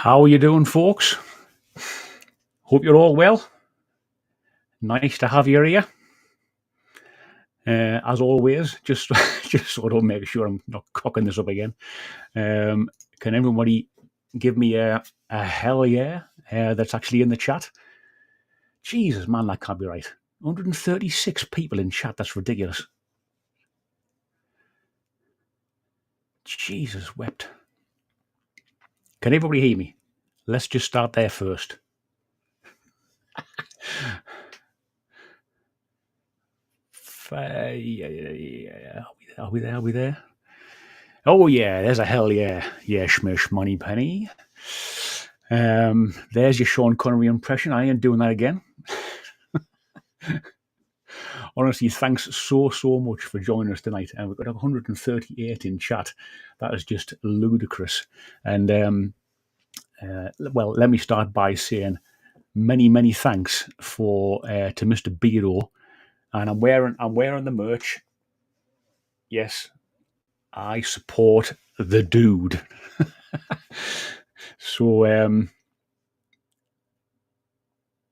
How are you doing, folks? Hope you're all well. Nice to have you here. As always, just just sort of make sure I'm not cocking this up again. Can everybody give me a hell yeah that's actually in the chat? Jesus, man, that can't be right. 136 people in chat. That's ridiculous. Jesus wept. Can everybody hear me? Let's just start there first. Are we there? Are we there? Oh yeah, there's a hell yeah. Yeah, Schmish Money Penny. There's your Sean Connery impression. I ain't doing that again. Honestly, thanks so much for joining us tonight. And we've got 138 in chat. That is just ludicrous. And well, let me start by saying many thanks for to Mr. Beardo. And I'm wearing the merch. Yes, I support the dude. So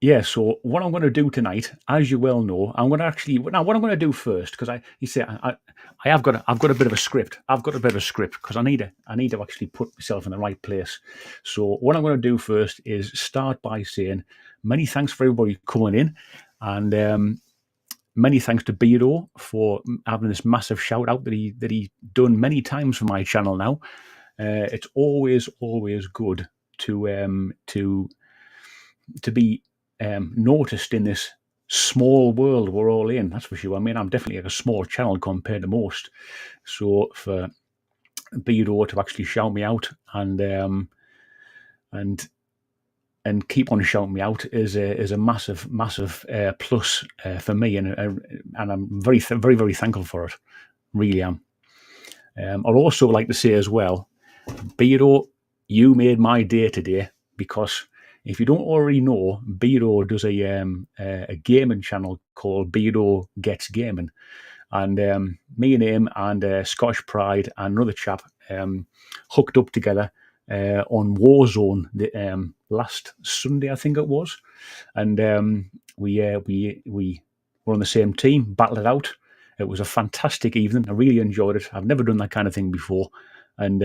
yeah, so what I'm going to do tonight, as you well know, I'm going to actually what I'm going to do first, because I've got a bit of a script. I've got a bit of a script because I need to actually put myself in the right place. So what I'm going to do first is start by saying many thanks for everybody coming in, and many thanks to Beardo for having this massive shout out that he done many times for my channel now. It's always good to be noticed in this small world we're all in. That's for sure. I mean, I'm definitely like a small channel compared to most. So for Beardo to actually shout me out and keep on shouting me out is a massive plus for me, and I'm very thankful for it. Really am. I'd also like to say as well, Beardo, you made my day today, because if you don't already know, Beardo does a gaming channel called Beardo Gets Gaming, and me and him and Scottish Pride and another chap hooked up together on Warzone last Sunday, I think it was, and we were on the same team, battled it out. It was a fantastic evening. I really enjoyed it. I've never done that kind of thing before, and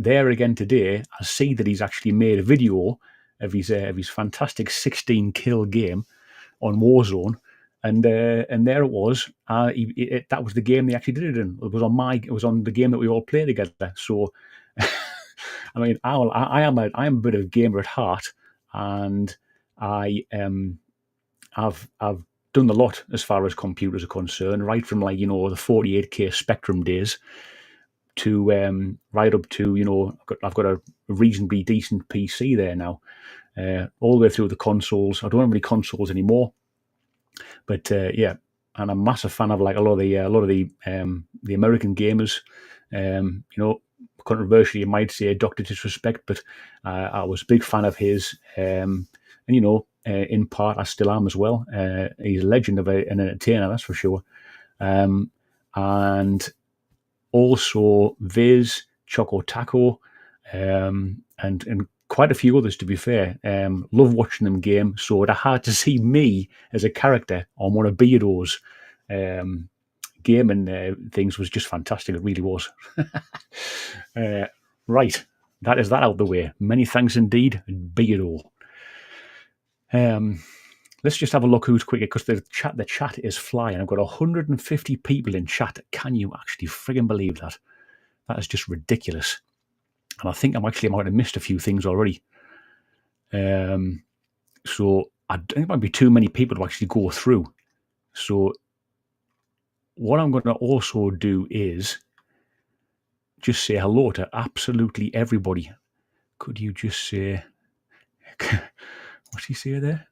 there again today, I see that he's actually made a video of his fantastic 16 kill game on Warzone, and there it was. That was the game they actually did it in. It was on the game that we all play together. So, I mean, I am a bit of a gamer at heart, and I've done a lot as far as computers are concerned, right from the 48K Spectrum days to right up to I've got a reasonably decent PC there now, all the way through the consoles. I don't have any consoles anymore, but yeah, and I'm a massive fan of a lot of the American gamers. Controversially, you might say Dr. Disrespect, but I was a big fan of his, and in part I still am as well. He's a legend of an entertainer, that's for sure, and also Viz, Choco Taco, and quite a few others, to be fair. Love watching them game, so it had to see me as a character on one of Beardo's gaming things was just fantastic. It really was. Right, that is that out the way. Many thanks indeed, Beardo. Let's just have a look who's quicker, because the chat is flying. I've got 150 people in chat. Can you actually friggin' believe that? That is just ridiculous. And I think I might have missed a few things already. So I think it might be too many people to actually go through. So what I'm going to also do is just say hello to absolutely everybody. Could you just say, what's he say there?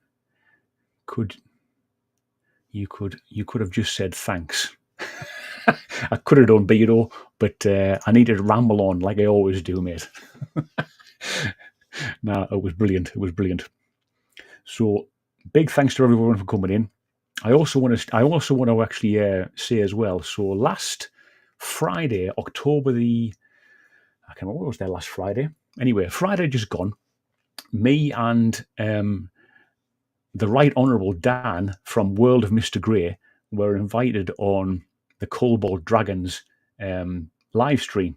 You could have just said thanks. I could have done Beardo, but I needed to ramble on like I always do, mate. No, it was brilliant. It was brilliant. So big thanks to everyone for coming in. I also want to actually say as well. So last Friday, October I can't remember what was there last Friday. anyway, Friday just gone. Me and the Right Honourable Dan from World of Mr. Grey were invited on the Cobalt Dragons live stream.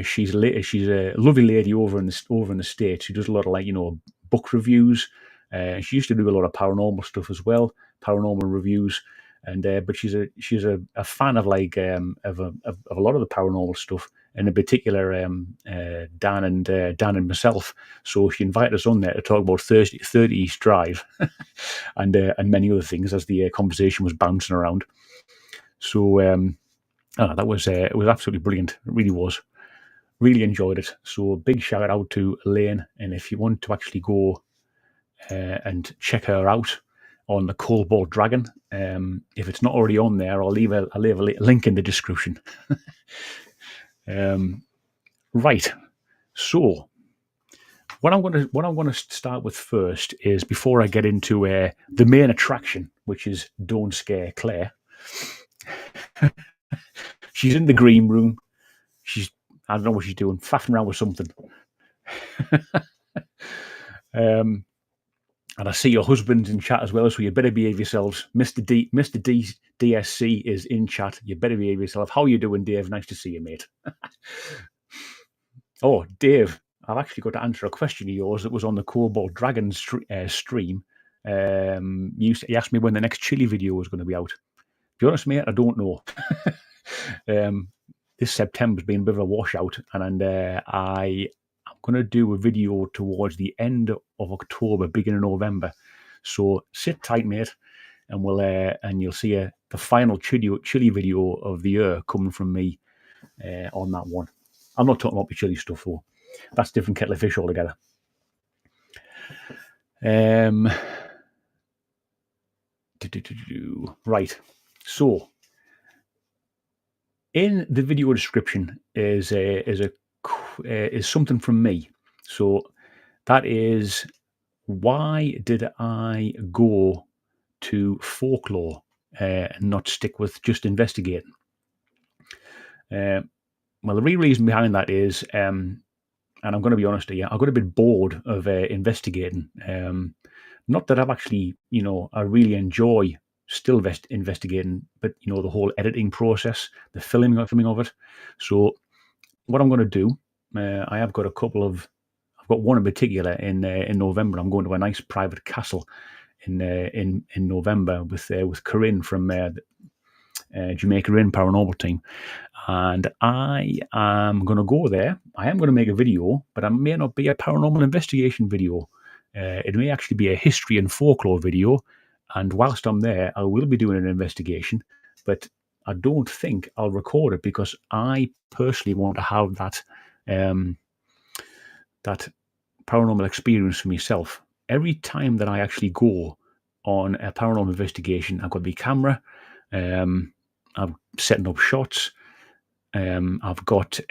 She's a lovely lady over in the States. She does a lot of book reviews. She used to do a lot of paranormal stuff as well, paranormal reviews. And but she's a fan of of a lot of the paranormal stuff, and in particular Dan and myself. So she invited us on there to talk about 30 East Drive and many other things as the conversation was bouncing around. So that was it was absolutely brilliant. It really was. Really enjoyed it. So big shout out to Elaine, and if you want to actually go and check her out on the Cobalt Dragon, if it's not already on there, I'll leave a link in the description. Right. So what I'm going to start with first is, before I get into the main attraction, which is Don't Scare Claire. She's in the green room. I don't know what she's doing, faffing around with something. And I see your husband's in chat as well, so you better behave yourselves. Mr. DSC is in chat. You better behave yourself. How are you doing, Dave? Nice to see you, mate. Oh, Dave, I've actually got to answer a question of yours that was on the Cobalt Dragon stream. You asked me when the next chili video was going to be out. To be honest, mate, I don't know. This September's been a bit of a washout, and I'm going to do a video towards the end of October, beginning of November. So sit tight, mate, and you'll see the final chili video of the year coming from me on that one. I'm not talking about the chili stuff though. That's a different kettle of fish altogether. Right. So in the video description is something from me. So that is, why did I go to folklore and not stick with just investigating? Well, the real reason behind that is, and I'm going to be honest with you, I got a bit bored of investigating. Not that I've actually, I really enjoy still investigating, but the whole editing process, the filming of it. So what I'm going to do, I've got one in particular in November. I'm going to a nice private castle in November with Corinne from Jamaica Inn Paranormal Team, and I am going to go there. I am going to make a video, but it may not be a paranormal investigation video. It may actually be a history and folklore video, and whilst I'm there, I will be doing an investigation, but I don't think I'll record it because I personally want to have that that paranormal experience for myself. Every time that I actually go on a paranormal investigation, I've got the camera, I'm setting up shots, I've got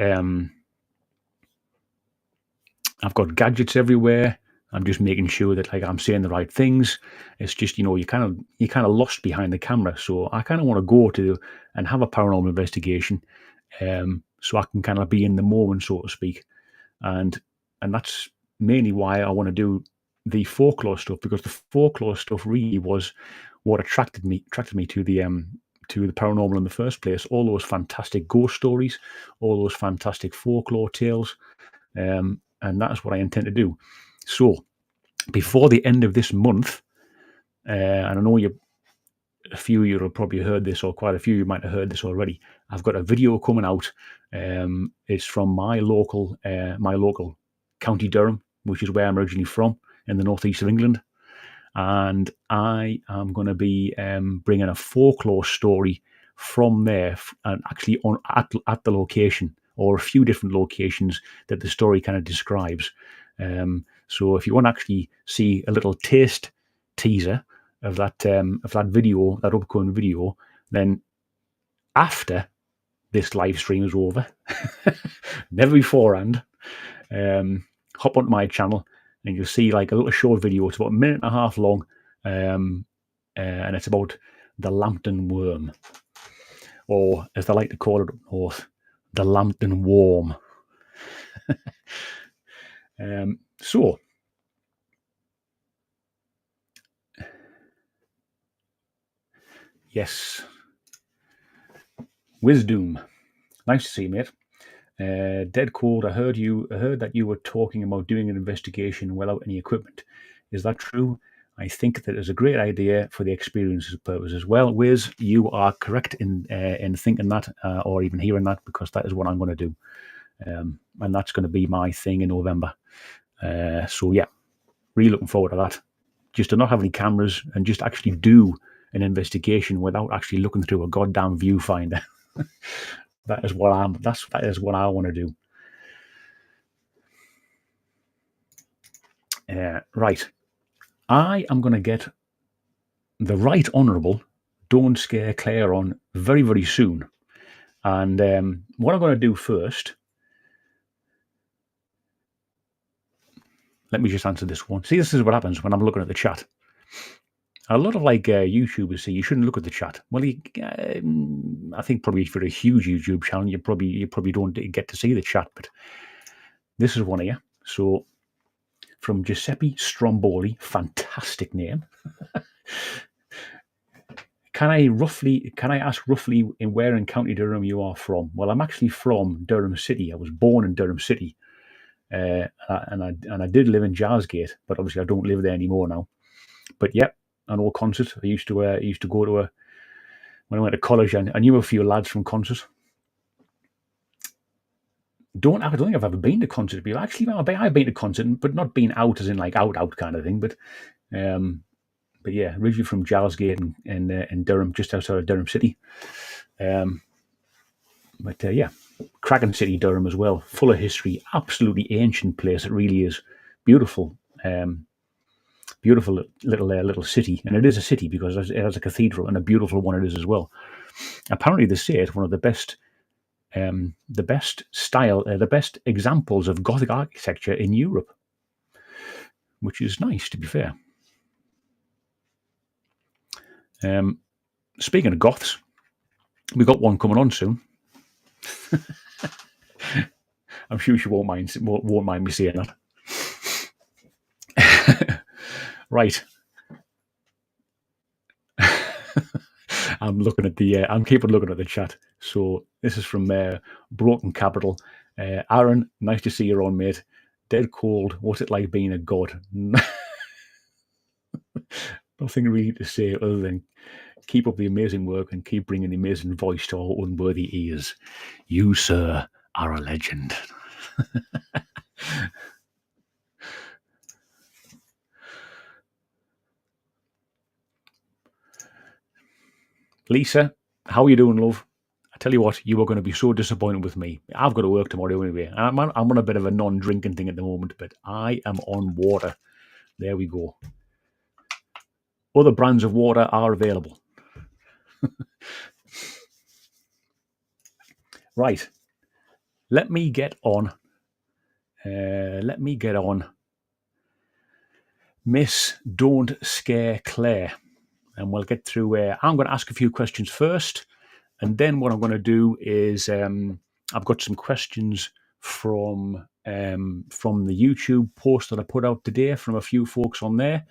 gadgets everywhere. I'm just making sure that I'm saying the right things. It's just you're kind of lost behind the camera. So I kind of want to go to and have a paranormal investigation, so I can kind of be in the moment, so to speak, and that's mainly why I want to do the folklore stuff, because the folklore stuff really was what attracted me to the paranormal in the first place. All those fantastic ghost stories, all those fantastic folklore tales, and that's what I intend to do. So before the end of this month, and I know a few of you have probably heard this, or quite a few of you might have heard this already, I've got a video coming out. It's from my local County Durham, which is where I'm originally from, in the northeast of England. And I am going to be bringing a folklore story from there, and actually at the location, or a few different locations that the story kind of describes. So if you want to actually see a little taste teaser of that video, that upcoming video, then after this live stream is over, never beforehand, hop onto my channel and you'll see a little short video. It's about a minute and a half long, and it's about the Lambton worm, or as they like to call it up north, the Lambton worm. So, yes, Wisdom. Nice to see you, mate. Dead cold. I heard that you were talking about doing an investigation without any equipment. Is that true? I think that is a great idea for the experience purpose as well. Wiz, you are correct in thinking that, or even hearing that, because that is what I'm going to do, and that's going to be my thing in November. So yeah, really looking forward to that. Just to not have any cameras and just actually do an investigation without actually looking through a goddamn viewfinder. That is what I want to do. Right. I am going to get the Right Honourable Don't Scare Claire on very, very soon. And what I'm going to do first, let me just answer this one. See, this is what happens when I'm looking at the chat. A lot of YouTubers say you shouldn't look at the chat. Well, I think probably for a huge YouTube channel, you probably don't get to see the chat. But this is one here. So from Giuseppe Stromboli, fantastic name. Can I ask roughly in where in County Durham you are from? Well, I'm actually from Durham City. I was born in Durham City, and I did live in Jarsgate, but obviously I don't live there anymore now. But yeah, I know Concert. I used to go to when I went to college. I knew a few lads from Concert. I don't think I've ever been to Concert. But actually, I've been to Concert, but not been out as in like out kind of thing. But yeah, originally from Jarsgate in Durham, just outside of Durham City. But yeah, cracking city, Durham as well, full of history, absolutely ancient place. It really is beautiful, beautiful little city, and it is a city because it has a cathedral and a beautiful one it is as well. Apparently, they say it's one of the best examples of Gothic architecture in Europe, which is nice, to be fair. Speaking of Goths, we got one coming on soon. I'm sure she won't mind me saying that. Right. I'm keeping looking at the chat. So this is from Broken Capital. Aaron, nice to see you on, mate. Dead cold. What's it like being a god? Nothing really to say other than keep up the amazing work and keep bringing the amazing voice to our unworthy ears. You, sir, are a legend. Lisa, how are you doing, love? I tell you what, you are going to be so disappointed with me. I've got to work tomorrow anyway. I'm on a bit of a non-drinking thing at the moment, but I am on water. There we go. Other brands of water are available. Right. Let me get on. Miss Don't Scare Claire. And we'll get through. I'm going to ask a few questions first. And then what I'm going to do is I've got some questions from the YouTube post that I put out today from a few folks on there.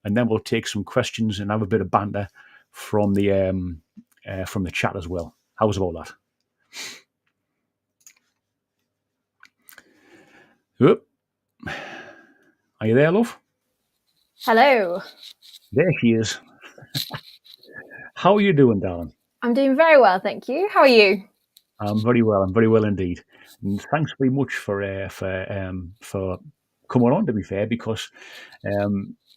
And then we'll take some questions and have a bit of banter from the chat as well. How's about that? Oop. Are you there, love? Hello. There she is. How are you doing, darling? I'm doing very well, thank you. How are you? I'm very well. I'm very well indeed. And thanks very much for coming on. To be fair, because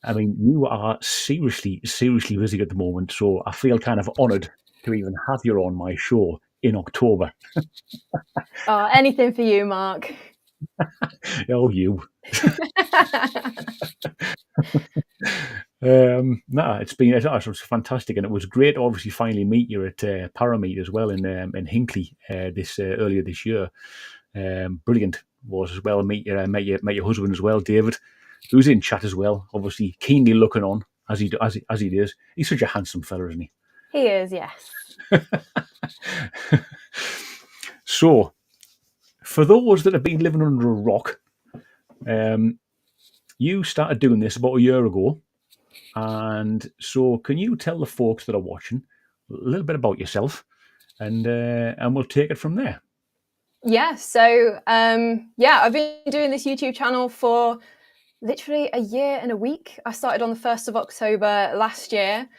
I mean you are seriously busy at the moment, so I feel kind of honoured to even have you on my show in October. Oh, anything for you, Mark. Oh, you. It was fantastic, and it was great to obviously finally meet you at Parameet as well in Hinckley earlier this year. Brilliant was as well. Met your husband as well, David, who's in chat as well. Obviously, keenly looking on as he does. He's such a handsome fella, isn't he? He is, yes. So, for those that have been living under a rock, You started doing this about a year ago, and so can you tell the folks that are watching a little bit about yourself, and we'll take it from there. Yeah. So, I've been doing this YouTube channel for literally a year and a week. I started on the 1st of October last year.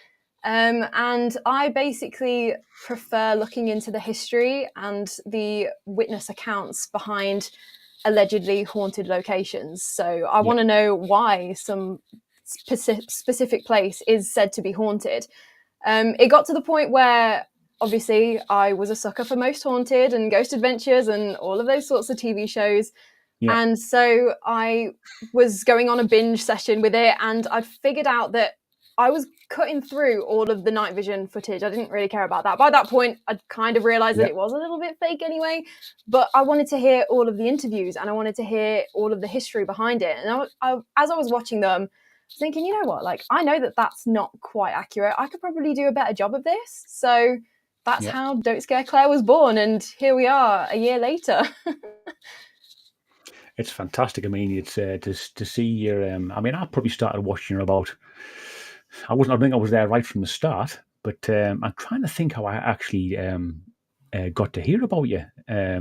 And I basically prefer looking into the history and the witness accounts behind allegedly haunted locations. So I want to know why some specific place is said to be haunted. It got to the point where obviously I was a sucker for Most Haunted and Ghost Adventures and all of those sorts of TV shows. Yeah. And so I was going on a binge session with it, and I figured out that I was cutting through all of the night vision footage. I didn't really care about that. By that point, I'd kind of realized that it was a little bit fake anyway, but I wanted to hear all of the interviews and I wanted to hear all of the history behind it. And as I was watching them, I was thinking, you know what, like, I know that that's not quite accurate. I could probably do a better job of this. So that's how Don't Scare Claire was born. And here we are a year later. It's fantastic. I mean, it's to see your. I mean, I probably started watching her about. I don't think I was there right from the start, but I'm trying to think how I actually got to hear about you. I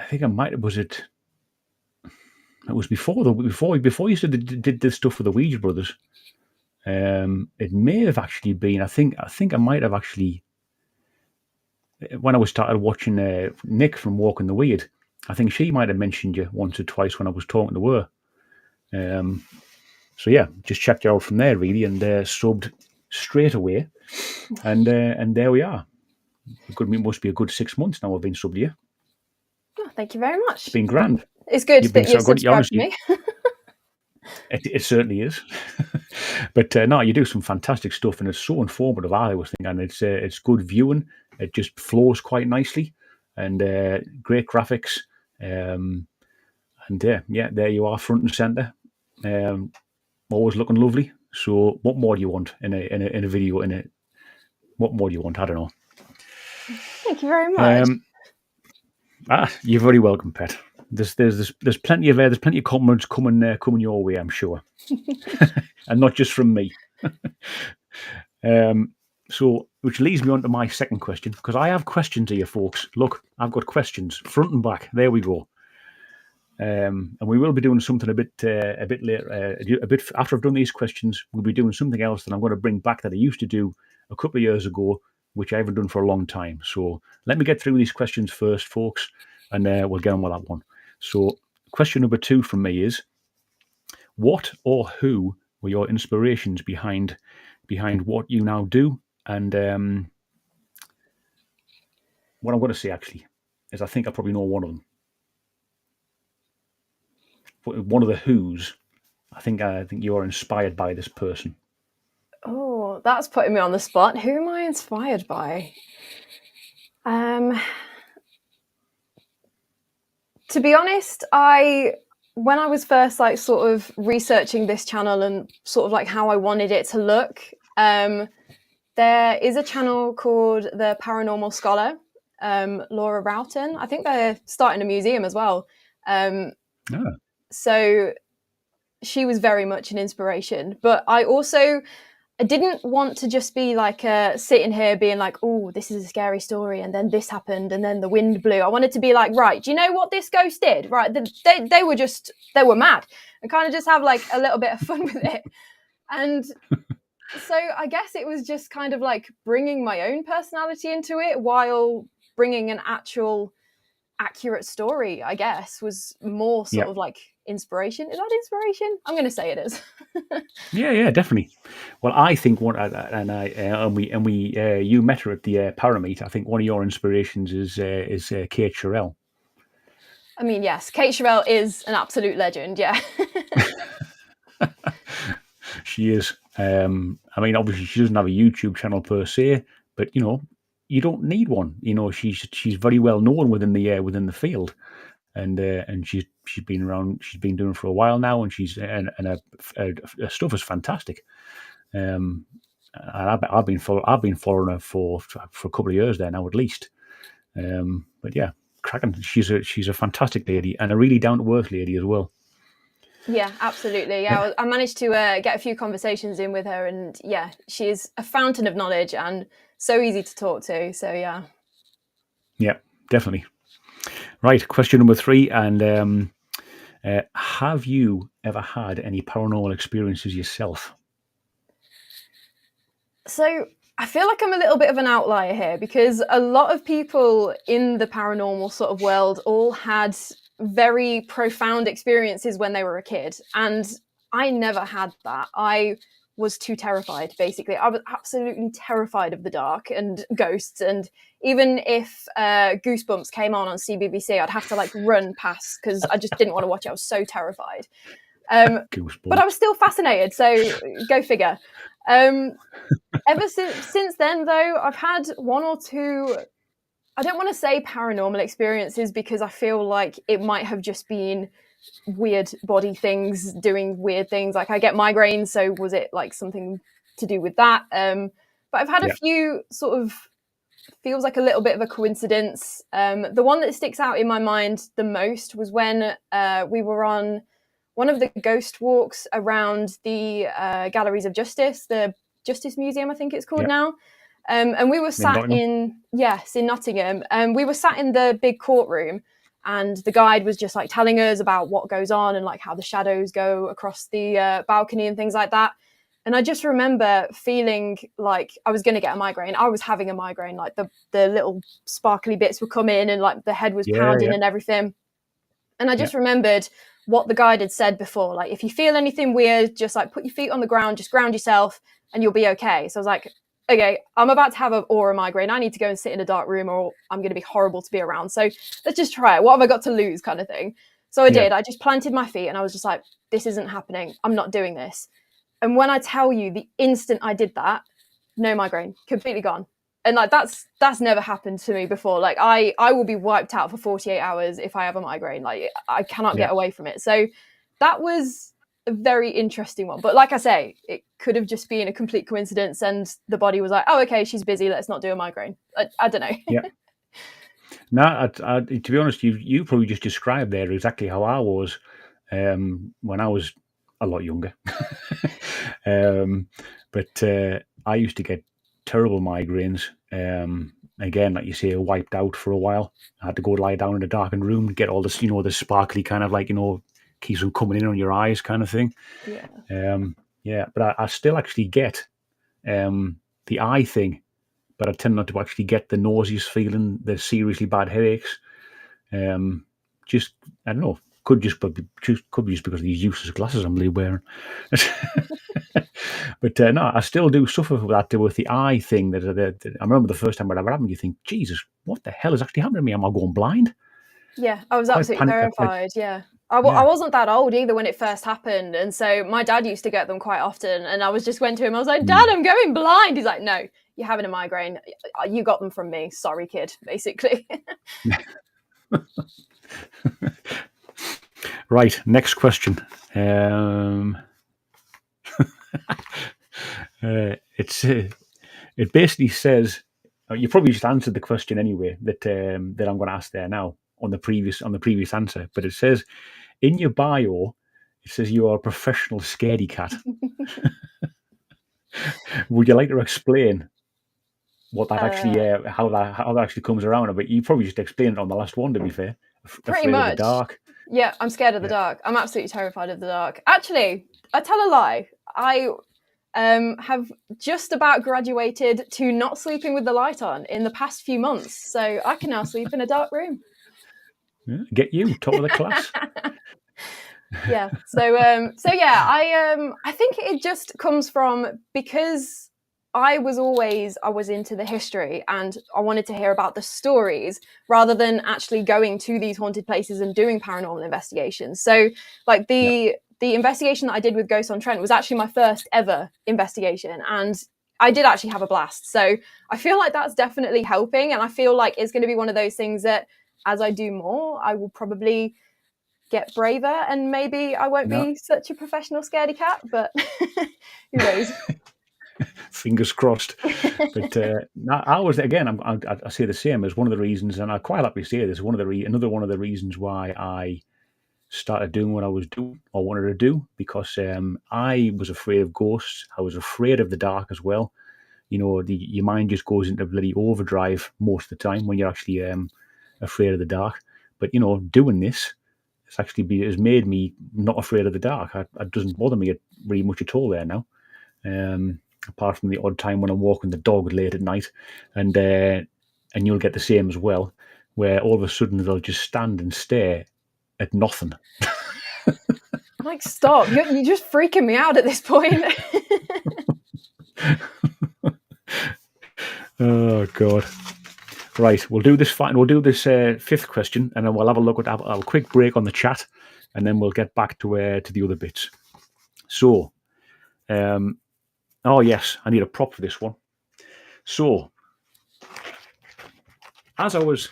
think I might. Was it? It was before you did this stuff with the Ouija brothers. It may have actually been. I think I might have actually. When I was started watching Nick from Walking the Weird, I think she might have mentioned you once or twice when I was talking to her. So yeah, just checked you out from there really, and subbed straight away, and there we are. It must be a good 6 months now I've been subbed here. Oh, thank you very much. It's been grand. It's good that you've subscribed to me. It certainly is. But no, you do some fantastic stuff, and it's so informative. I was thinking, and it's good viewing. It just flows quite nicely, and great graphics. And there you are, front and center. Always looking lovely. So, what more do you want in a video? What more do you want? I don't know. Thank you very much. You're very welcome, Pet. There's plenty of compliments coming your way, I'm sure, and not just from me. So, which leads me on to my second question, because I have questions here, folks. Look, I've got questions front and back. There we go. And we will be doing something a bit later, a bit after I've done these questions. We'll be doing something else that I'm going to bring back that I used to do a couple of years ago, which I haven't done for a long time. So let me get through these questions first, folks, and we'll get on with that one. So question number 2 from me is, what or who were your inspirations behind what you now do? And what I'm going to say actually is I think I probably know one of them. One of the who's. I think you are inspired by this person. Oh, that's putting me on the spot. Who am I inspired by? To be honest, when I was first like sort of researching this channel and sort of like how I wanted it to look, there is a channel called The Paranormal Scholar, Laura Roughton. I think they're starting a museum as well. So she was very much an inspiration. But I didn't want to just be like sitting here being like, oh, this is a scary story, and then this happened, and then the wind blew. I wanted to be like, right, do you know what this ghost did? Right, they were mad, and kind of just have like a little bit of fun with it. And so I guess it was just kind of like bringing my own personality into it while bringing an actual accurate story, I guess, was more sort of like inspiration. Is that inspiration? I'm going to say it is. Yeah, definitely. Well, I think you met her at the Parameet. I think one of your inspirations is Kate Sherrill. I mean, yes, Kate Sherrill is an absolute legend. Yeah. She is. I mean, obviously, she doesn't have a YouTube channel per se, but you don't need one. She's very well known within the field, and she's been around. She's been doing it for a while now, and her stuff is fantastic. And I've been following her for a couple of years there now, at least. But yeah, cracking. She's a fantastic lady and a really down to earth lady as well. Yeah, absolutely. Yeah, I managed to get a few conversations in with her, and yeah, she's a fountain of knowledge and so easy to talk to. So yeah. Yeah, definitely. Right, question number 3, and have you ever had any paranormal experiences yourself? So I feel like I'm a little bit of an outlier here because a lot of people in the paranormal sort of world all had very profound experiences when they were a kid. And I never had that. I was too terrified, basically. I was absolutely terrified of the dark and ghosts. And even if Goosebumps came on CBBC, I'd have to like run past because I just didn't want to watch it. I was so terrified. But I was Goosebumps. still fascinated. So go figure. Ever since then, though, I've had one or two, I don't want to say paranormal experiences because I feel like it might have just been weird body things doing weird things. Like I get migraines, so was it like something to do with that? But I've had a Yeah. few sort of, feels like a little bit of a coincidence. The one that sticks out in my mind the most was when we were on one of the ghost walks around the Galleries of Justice, the Justice Museum, I think it's called Yeah. now. And we were In sat Nottingham? in Nottingham. We were sat in the big courtroom, and the guide was just like telling us about what goes on and like how the shadows go across the balcony and things like that. And I just remember feeling like I was going to get a migraine. I was having a migraine, like the little sparkly bits would come in and like the head was Yeah, pounding yeah, and everything. And I yeah, just remembered what the guide had said before. Like, if you feel anything weird, just like put your feet on the ground, just ground yourself and you'll be okay. So I was like, okay, I'm about to have an aura migraine. I need to go and sit in a dark room or I'm going to be horrible to be around. So let's just try it. What have I got to lose kind of thing? So I yeah, did. I just planted my feet and I was just like, this isn't happening. I'm not doing this. And when I tell you the instant I did that, no migraine, completely gone. And like that's never happened to me before. Like I will be wiped out for 48 hours if I have a migraine. Like I cannot yeah, get away from it. So that was a very interesting one. But like I say, it could have just been a complete coincidence and the body was like, oh, okay, she's busy, let's not do a migraine. I don't know. yeah. No, to be honest, you probably just described there exactly how I was when I was a lot younger. um, but I used to get terrible migraines. Again, like you say, wiped out for a while. I had to go lie down in a darkened room, get all this, the sparkly kind of like, keeps them coming in on your eyes kind of thing. Yeah. Yeah, but I still actually get the eye thing, but I tend not to actually get the nauseous feeling, the seriously bad headaches. Just I don't know. Could be just because of these useless glasses I'm really wearing. But no, I still do suffer with that with the eye thing. That I remember the first time it ever happened. You think, Jesus, what the hell is actually happening to me? Am I going blind? Yeah, I was Quite absolutely panicked. Quite terrified. Yeah. I yeah. wasn't that old either when it first happened. And so my dad used to get them quite often. And I was just went to him, I was like, Dad, Mm. I'm going blind. He's like, no, you're having a migraine. You got them from me. Sorry, kid, basically. Right. Next question. It basically says you probably just answered the question anyway that I'm going to ask there now on the previous answer, but it says in your bio it says you are a professional scaredy cat. Would you like to explain what that actually how that actually comes around? But you probably just explained it on the last one. To be fair, Pretty afraid of the much. dark. Yeah, I'm scared of the Yeah. dark. I'm absolutely terrified of the dark. Actually, I tell a lie. I have just about graduated to not sleeping with the light on in the past few months. So I can now sleep in a dark room. Yeah, get you top of the class. Yeah. So yeah, I think it just comes from because I was into the history and I wanted to hear about the stories rather than actually going to these haunted places and doing paranormal investigations. So like Yeah. the investigation that I did with Ghost on Trent was actually my first ever investigation and I did actually have a blast. So I feel like that's definitely helping and I feel like it's going to be one of those things that as I do more, I will probably get braver and maybe I won't No. be such a professional scaredy cat, but who knows? Fingers crossed. But I was again. I say the same as one of the reasons, and I quite happily say this. Another one of the reasons why I started doing what I was doing or wanted to do, because I was afraid of ghosts. I was afraid of the dark as well. Your mind just goes into bloody overdrive most of the time when you're actually afraid of the dark. But doing this, has made me not afraid of the dark. It doesn't bother me really much at all there now. Apart from the odd time when I'm walking the dog late at night, and you'll get the same as well, where all of a sudden they'll just stand and stare at nothing. I'm like, stop! You're just freaking me out at this point. Oh God! Right, we'll do this. We'll do this fifth question, and then we'll have a look at have a quick break on the chat, and then we'll get back to the other bits. So, oh yes, I need a prop for this one. So, as I was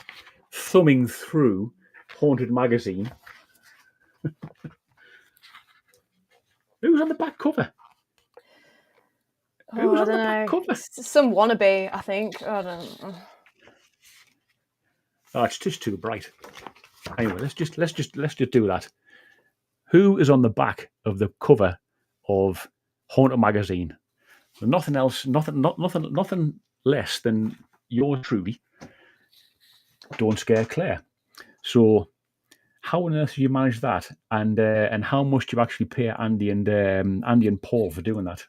thumbing through Haunted magazine, who's on the back cover? I don't know. It's some wannabe, I think. I don't know. Oh, it's just too bright. Anyway, let's just do that. Who is on the back of the cover of Haunted magazine? Nothing else, nothing less than yours truly. Don't Scare Claire. So, how on earth did you manage that? And how much do you actually pay Andy and Paul for doing that?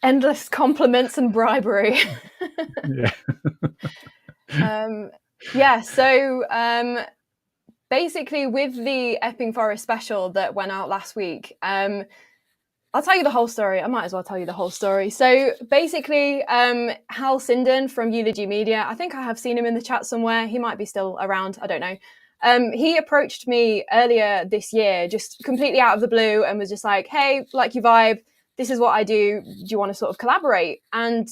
Endless compliments and bribery. Yeah. So basically, with the Epping Forest special that went out last week, I'll tell you the whole story. I might as well tell you the whole story. So basically, Hal Sinden from Eulogy Media, I think I have seen him in the chat somewhere. He might be still around. I don't know. He approached me earlier this year, just completely out of the blue, and was just like, hey, like your vibe. This is what I do. Do you want to sort of collaborate? And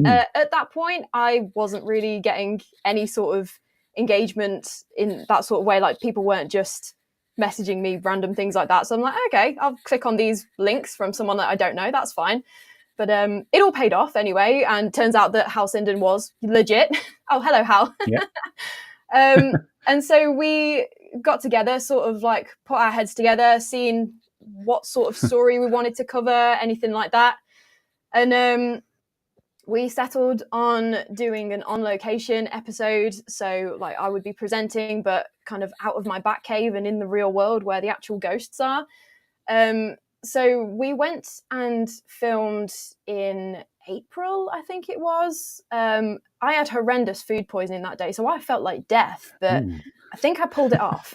at that point, I wasn't really getting any sort of engagement in that sort of way. Like, people weren't just messaging me random things like that. So I'm like, okay, I'll click on these links from someone that I don't know. That's fine. But it all paid off anyway. And turns out that Hal Sinden was legit. Oh, hello, Hal. Yeah. And so we got together, sort of like put our heads together, seeing what sort of story we wanted to cover, anything like that. And we settled on doing an on-location episode. So like I would be presenting, but kind of out of my back cave and in the real world where the actual ghosts are. So we went and filmed in April, I think it was. I had horrendous food poisoning that day, so I felt like death, but I think I pulled it off.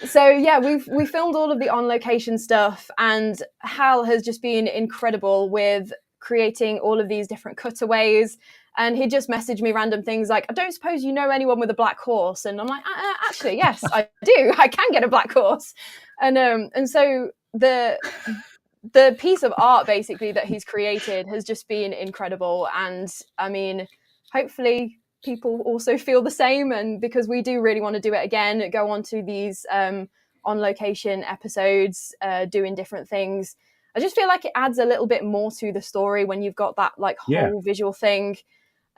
So yeah, we filmed all of the on-location stuff, and Hal has just been incredible with creating all of these different cutaways. And he just messaged me random things like, I don't suppose you know anyone with a black horse? And I'm like, actually, yes, I do. I can get a black horse. And so the piece of art basically that he's created has just been incredible. And I mean, hopefully people also feel the same. And because we do really want to do it again, go on to these on location episodes, doing different things. I just feel like it adds a little bit more to the story when you've got that like whole visual thing.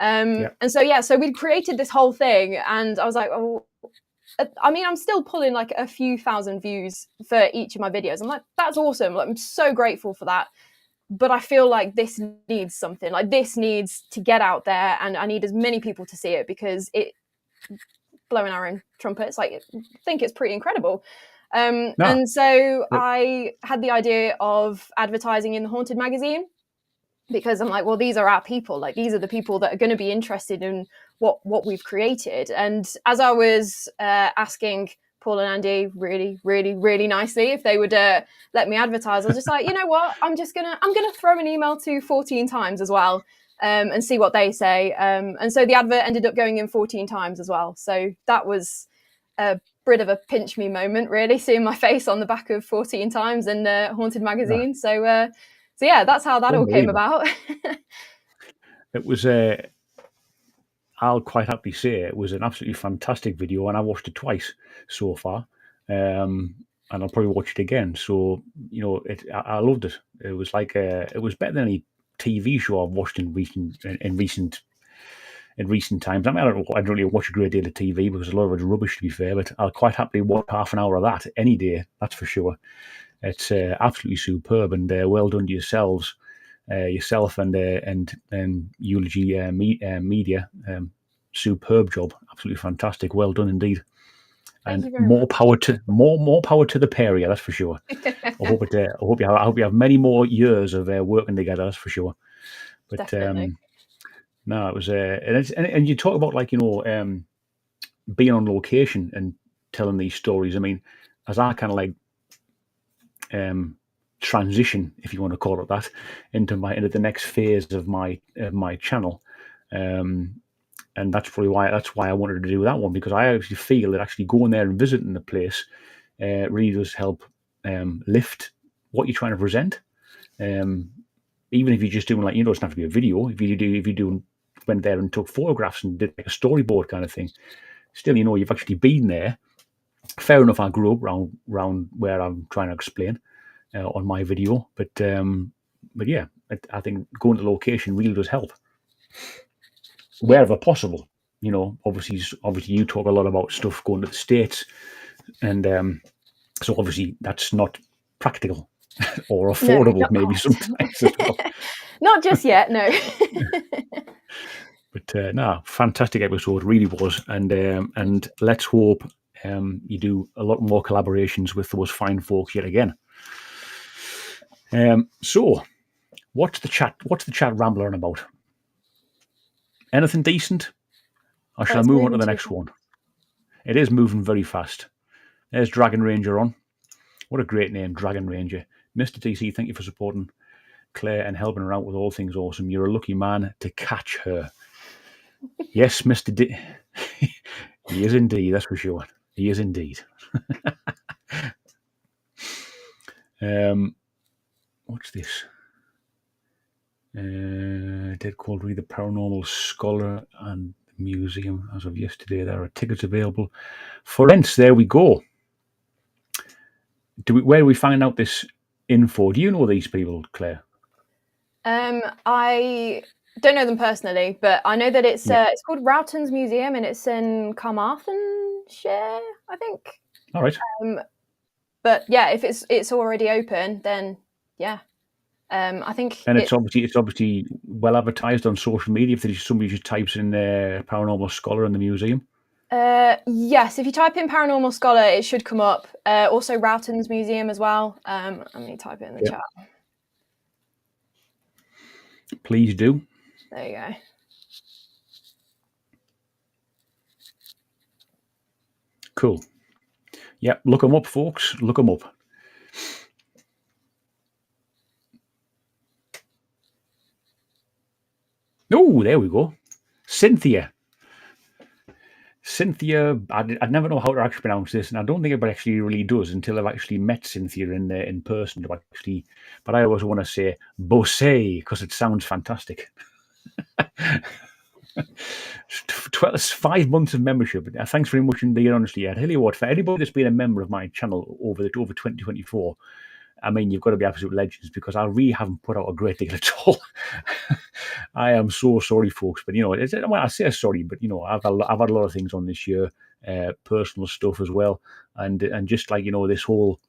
And so we created this whole thing, and I was like, oh, I mean, I'm still pulling like a few thousand views for each of my videos. I'm like, that's awesome. Like, I'm so grateful for that. But I feel like this needs something. Like, this needs to get out there, and I need as many people to see it, because it, blowing our own trumpets, like, I think it's pretty incredible. And so I had the idea of advertising in the Haunted magazine, because I'm like, well, these are our people. Like, these are the people that are going to be interested in what we've created. And as I was asking Paul and Andy really, really, really nicely if they would let me advertise, I was just like, you know what? I'm gonna throw an email to 14 times as well, and see what they say. And so the advert ended up going in 14 times as well. So that was a bit of a pinch me moment, really, seeing my face on the back of 14 times in the Haunted magazine. So yeah, that's how that all came about. It was I'll quite happily say it was an absolutely fantastic video, and I watched it twice so far. and I'll probably watch it again. So I loved it. It was like it was better than any TV show I've watched in recent times. I mean, I don't really watch a great deal of TV because a lot of it's rubbish, to be fair. But I'll quite happily watch half an hour of that any day. That's for sure. It's absolutely superb, and well done to yourselves, yourself and Eulogy Media. Superb job, absolutely fantastic. Well done indeed. Thank you And very more much. power to more power to the pair of you, that's for sure. I hope you have many more years of working together, that's for sure. But Definitely. no, it was and you talk about like being on location and telling these stories. I mean, as I kind of like transition, if you want to call it that, into the next phase of my channel. And that's probably why I wanted to do that one, because I actually feel that actually going there and visiting the place really does help lift what you're trying to present. Even if you're just doing, like, it doesn't have to be a video. If you went there and took photographs and did like a storyboard kind of thing, still, you've actually been there. Fair enough, I grew up around where I'm trying to explain on my video, but yeah, I think going to location really does help wherever possible. Obviously you talk a lot about stuff going to the States, and so obviously that's not practical or No, affordable not maybe quite. sometimes as well. Not just yet, no. But no, fantastic episode, really was, and let's hope you do a lot more collaborations with those fine folks yet again. So, what's the chat rambling about? Anything decent? Or Oh, shall I it's move on to moving the too next fast. one? It is moving very fast. There's Dragon Ranger on. What a great name, Dragon Ranger. Mr. TC, thank you for supporting Claire and helping her out with all things awesome. You're a lucky man to catch her. Yes, Mr. D. He is indeed, that's for sure. He is indeed. What's this? Dead Cold Read, the Paranormal Scholar and the Museum. As of yesterday, there are tickets available for rents. There we go. Where do we find out this info? Do you know these people, Claire? I don't know them personally, but I know that it's Yeah. it's called Rowton's Museum, and it's in Carmarthenshire, I think. All right. But yeah, if it's already open, then yeah. I think And it's obviously well advertised on social media. If somebody just types in Paranormal Scholar in the museum. Yes, if you type in Paranormal Scholar, it should come up. Also Rowton's Museum as well. Let me type it in the chat. Please do. There you go. Cool. Yep, look them up, folks. Look them up. Oh, there we go. Cynthia. I'd never know how to actually pronounce this, and I don't think anybody actually really does until I've actually met Cynthia in person. But I always want to say Bosse because it sounds fantastic. 5 months of membership. Thanks very much indeed, honestly. I tell you what, for anybody that's been a member of my channel over 2024, I mean, you've got to be absolute legends, because I really haven't put out a great deal at all. I am so sorry, folks. But I say sorry, but I've had a lot of things on this year, personal stuff as well, and just like this whole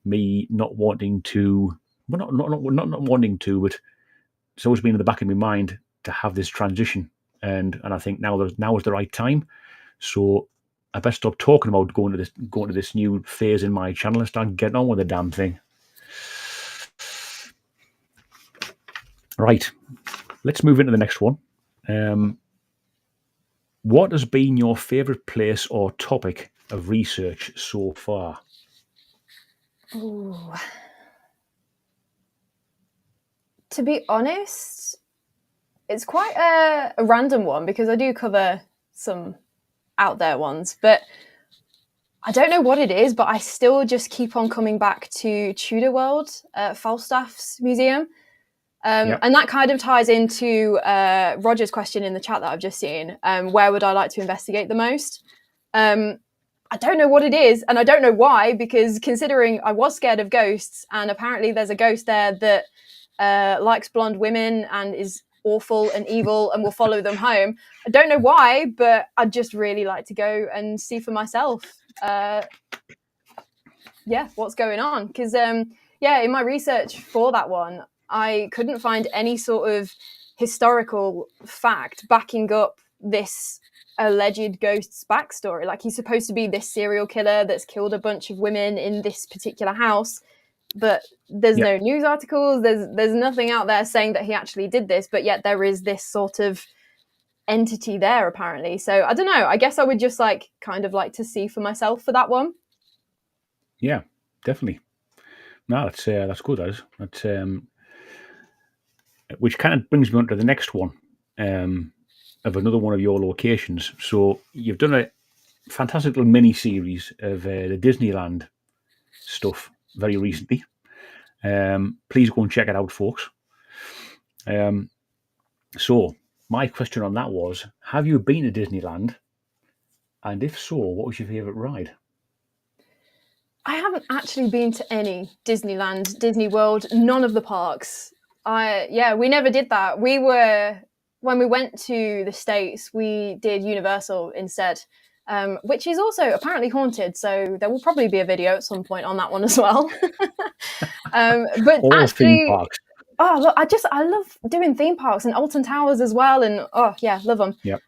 me not wanting to, well, not wanting to, but it's always been in the back of my mind to have this transition, and I think now is the right time. So I best stop talking about going to this new phase in my channel and start getting on with the damn thing. Right, let's move into the next one. What has been your favourite place or topic of research so far? Ooh. To be honest, it's quite a random one, because I do cover some out there ones, but I don't know what it is, but I still just keep on coming back to Tudor World, Falstaff's museum. And that kind of ties into Roger's question in the chat that I've just seen. Where would I like to investigate the most? I don't know what it is, and I don't know why, because considering I was scared of ghosts, and apparently there's a ghost there that likes blonde women and is awful and evil and will follow them home. I don't know why, but I'd just really like to go and see for myself. What's going on? Because in my research for that one, I couldn't find any sort of historical fact backing up this alleged ghost's backstory. Like, he's supposed to be this serial killer that's killed a bunch of women in this particular house, but there's no news articles, there's nothing out there saying that he actually did this, but yet there is this sort of entity there apparently. So I don't know, I guess I would just kind of like to see for myself for that one. Yeah, definitely. No, that's good. That's which kind of brings me on to the next one, of another one of your locations. So you've done a fantastic little mini series of the Disneyland stuff very recently. Please go and check it out, folks. So my question on that was: have you been to Disneyland? And if so, what was your favourite ride? I haven't actually been to any Disneyland, Disney World, none of the parks. We never did that. When we went to the States, we did Universal instead, which is also apparently haunted. So there will probably be a video at some point on that one as well. But all actually, theme parks. Oh, look, I love doing theme parks and Alton Towers as well. And love them. Yep.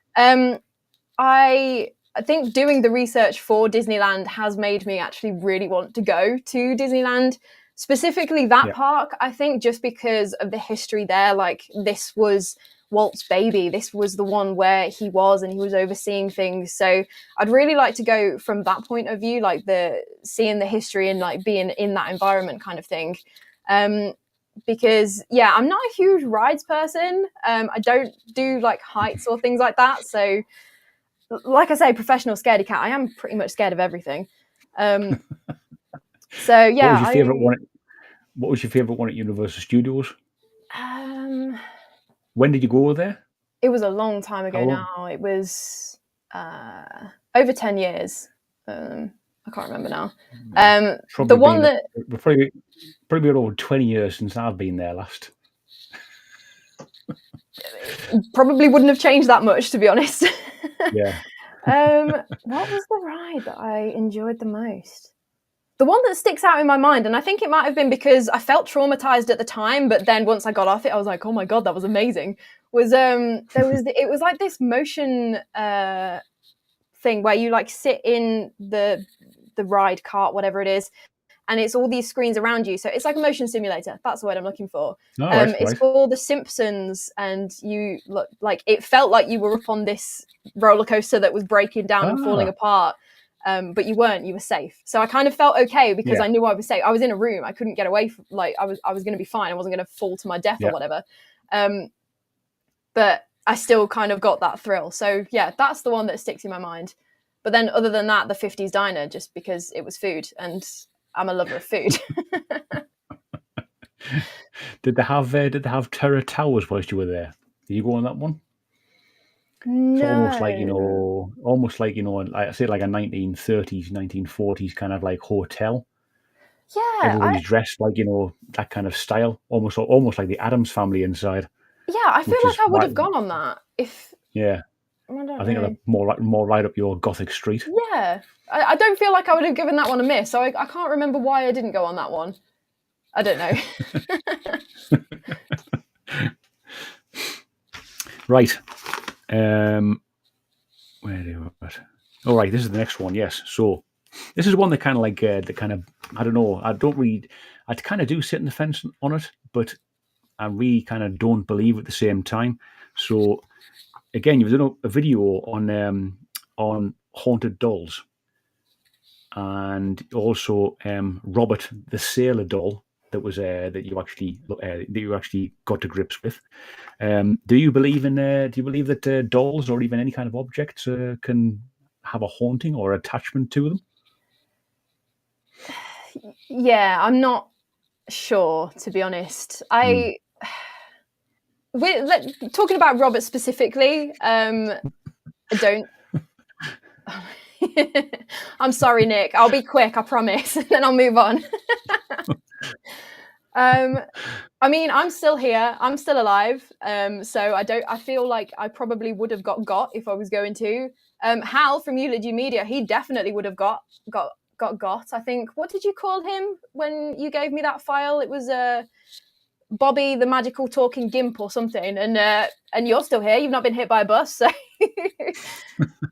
I think doing the research for Disneyland has made me actually really want to go to Disneyland, specifically that park. I think just because of the history there, like this was Walt's baby. This was the one where he was and he was overseeing things. So I'd really like to go from that point of view, like seeing the history and like being in that environment kind of thing. Because I'm not a huge rides person. I don't do like heights or things like that. So like I say, professional scaredy cat, I am pretty much scared of everything. What was your favorite one? What was your favorite one at Universal Studios? When did you go there? It was a long time ago now. It was over 10 years. I can't remember now. The one that probably over 20 years since I've been there last. Probably wouldn't have changed that much, to be honest. Yeah. What was the ride that I enjoyed the most? The one that sticks out in my mind, and I think it might have been because I felt traumatized at the time, but then once I got off it, I was like, "Oh my god, that was amazing!" It was like this motion thing where you like sit in the ride cart, whatever it is, and it's all these screens around you. So it's like a motion simulator. That's the word I'm looking for. It's called The Simpsons, and you look like it felt like you were up on this roller coaster that was breaking down and falling apart. But you weren't. You were safe. So I kind of felt okay because I knew I was safe. I was in a room. I couldn't get away from, like I was going to be fine. I wasn't going to fall to my death or whatever. But I still kind of got that thrill. So yeah, that's the one that sticks in my mind. But then other than that, the 50s diner, just because it was food and I'm a lover of food. Did they have Terror Towers whilst you were there? Did you go on that one? No. It's almost like like I say, like a 1930s, 1940s kind of like hotel. Yeah. Everybody's dressed like, that kind of style, almost like the Addams Family inside. Yeah, I feel like I would have gone on that if. Yeah. I think it's more right up your Gothic street. Yeah. I don't feel like I would have given that one a miss, so I can't remember why I didn't go on that one. I don't know. Right. Where do you at? All right, this is the next one. Yes. So this is one that kind of like I don't know. I kind of do sit in the fence on it, but I really kind of don't believe at the same time. So again, you've done a video on haunted dolls, and also Robert the Sailor doll that was that you actually got to grips with. Do you believe that dolls or even any kind of objects can have a haunting or attachment to them? Yeah, I'm not sure, to be honest. Talking about Robert specifically, I don't. I'm sorry, Nick. I'll be quick, I promise. Then I'll move on. I mean, I'm still here. I'm still alive. So I feel like I probably would have got if I was going to. Hal from Eulogy Media, he definitely would have got. I think. What did you call him when you gave me that file? It was Bobby the Magical Talking Gimp or something. And you're still here. You've not been hit by a bus, so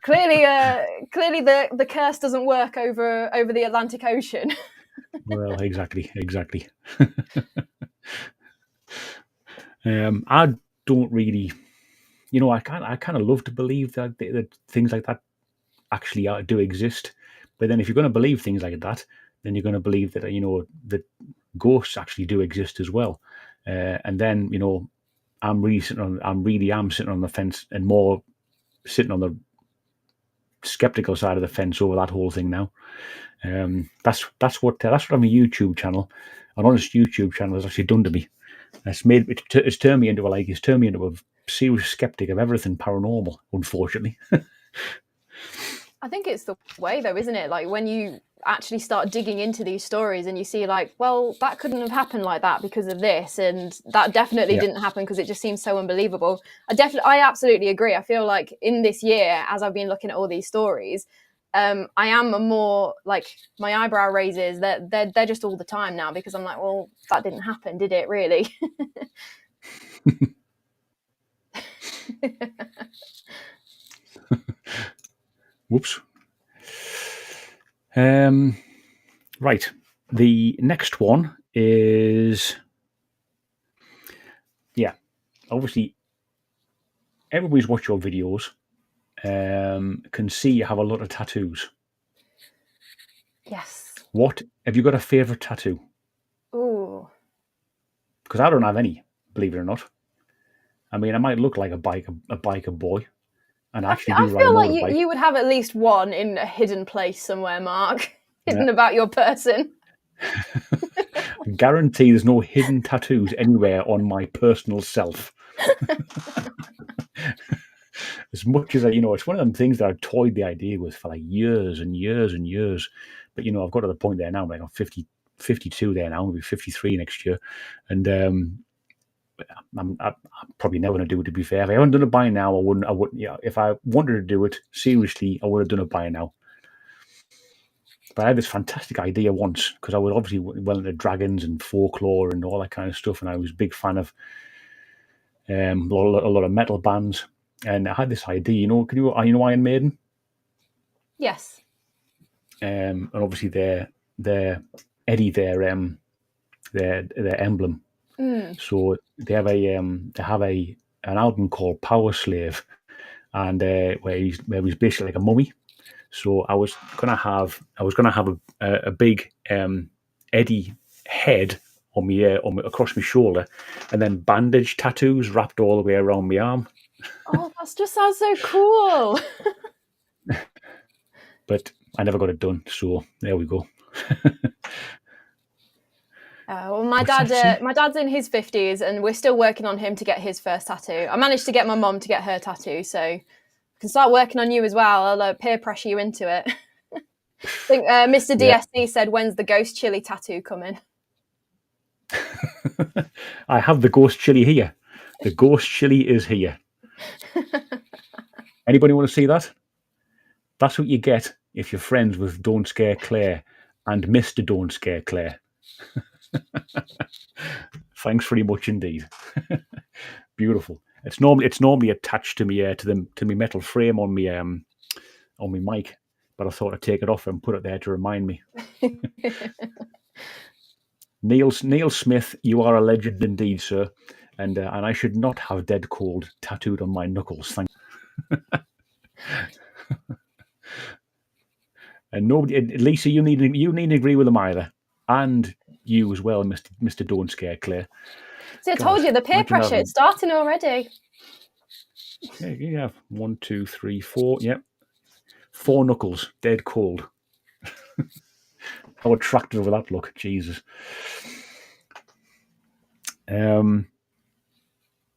clearly the curse doesn't work over the Atlantic Ocean. Well, exactly. I don't really, I kind of love to believe that things like that actually do exist. But then, if you're going to believe things like that, then you're going to believe that that ghosts actually do exist as well. And then I'm really sitting on the fence, and more sitting on the skeptical side of the fence over that whole thing now. That's what having a YouTube channel, an honest YouTube channel, has actually done to me. It's turned me into a serious skeptic of everything paranormal, unfortunately. I think it's the way, though, isn't it? Like, when you actually start digging into these stories and you see, like, well, that couldn't have happened like that because of this, and that definitely didn't happen because it just seems so unbelievable. I absolutely agree. I feel like in this year, as I've been looking at all these stories, I am a more, like, my eyebrow raises. They're just all the time now, because I'm like, well, that didn't happen, did it really? Whoops. Right. The next one is, obviously, everybody's watched your videos. Can see you have a lot of tattoos. Yes. What have you got a favorite tattoo? Ooh. Because I don't have any, believe it or not. I mean, I might look like a biker boy, and I actually do ride a feel motorbike. like you would have at least one in a hidden place somewhere, Mark. Hidden about your person. Guarantee there's no hidden tattoos anywhere on my personal self. As much as it's one of them things that I've toyed the idea with for like years and years and years. But I've got to the point there now, like I'm 52 there now, I'll be 53 next year. And I'm probably never going to do it, to be fair. If I hadn't done it by now, I wouldn't. Yeah, if I wanted to do it seriously, I would have done it by now. But I had this fantastic idea once, because I was obviously well into dragons and folklore and all that kind of stuff, and I was a big fan of a lot of metal bands. And I had this idea, you know Iron Maiden? Yes. And obviously their Eddie, their emblem. So they have an album called Power Slave, and where he's basically like a mummy. So I was gonna have a big Eddie head on me across my shoulder, and then bandage tattoos wrapped all the way around my arm. Oh, that just sounds so cool. But I never got it done, so there we go. Well, my dad's in his 50s, and we're still working on him to get his first tattoo. I managed to get my mum to get her tattoo, so I can start working on you as well. I'll peer pressure you into it. I think Mr. DSC said, "When's the ghost chili tattoo coming?" I have the ghost chili here. The ghost chili is here. Anybody want to see that? That's what you get if you're friends with Don't Scare Claire and Mr. Don't Scare Claire. Thanks very much indeed. Beautiful. It's normally attached to me to my metal frame on my mic, but I thought I'd take it off and put it there to remind me. Neil Smith, you are a legend indeed, sir, and I should not have Dead Cold tattooed on my knuckles. Thank you. And nobody, Lisa, you need to agree with them either, and you as well, Mr. Don't Scare Claire. See, I told you, the peer pressure, it's starting already. Yeah, you have 1, 2, 3, 4. Yep, 4 knuckles, dead cold. How attractive will that look? Jesus.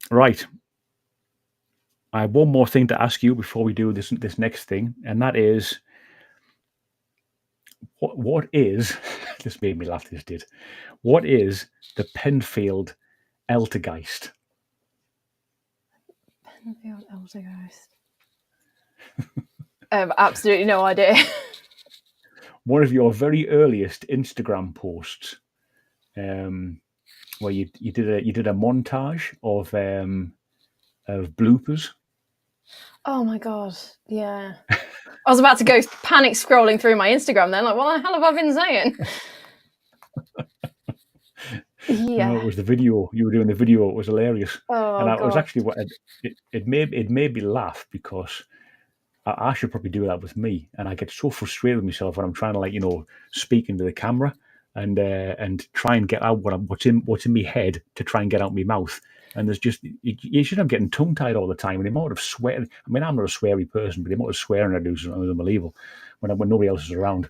Right. I have one more thing to ask you before we do this next thing, and that is, what is this made me laugh, this did. What is the Penfield Eltergeist? Penfield Eldergeist. I have absolutely no idea. One of your very earliest Instagram posts, where you did a montage of bloopers. Oh my god, yeah. I was about to go panic scrolling through my Instagram then, like, what the hell have I been saying? Yeah. No, it was the video. You were doing the video. It was hilarious. Oh And it was god. actually what it made me laugh because I should probably do that with me. And I get so frustrated with myself when I'm trying to speak into the camera and try and get out what's in my head to try and get out my mouth. And there's just you should have getting tongue tied all the time. And the amount of swearing. I mean, I'm not a sweary person, but the amount of swearing I do is unbelievable when nobody else is around.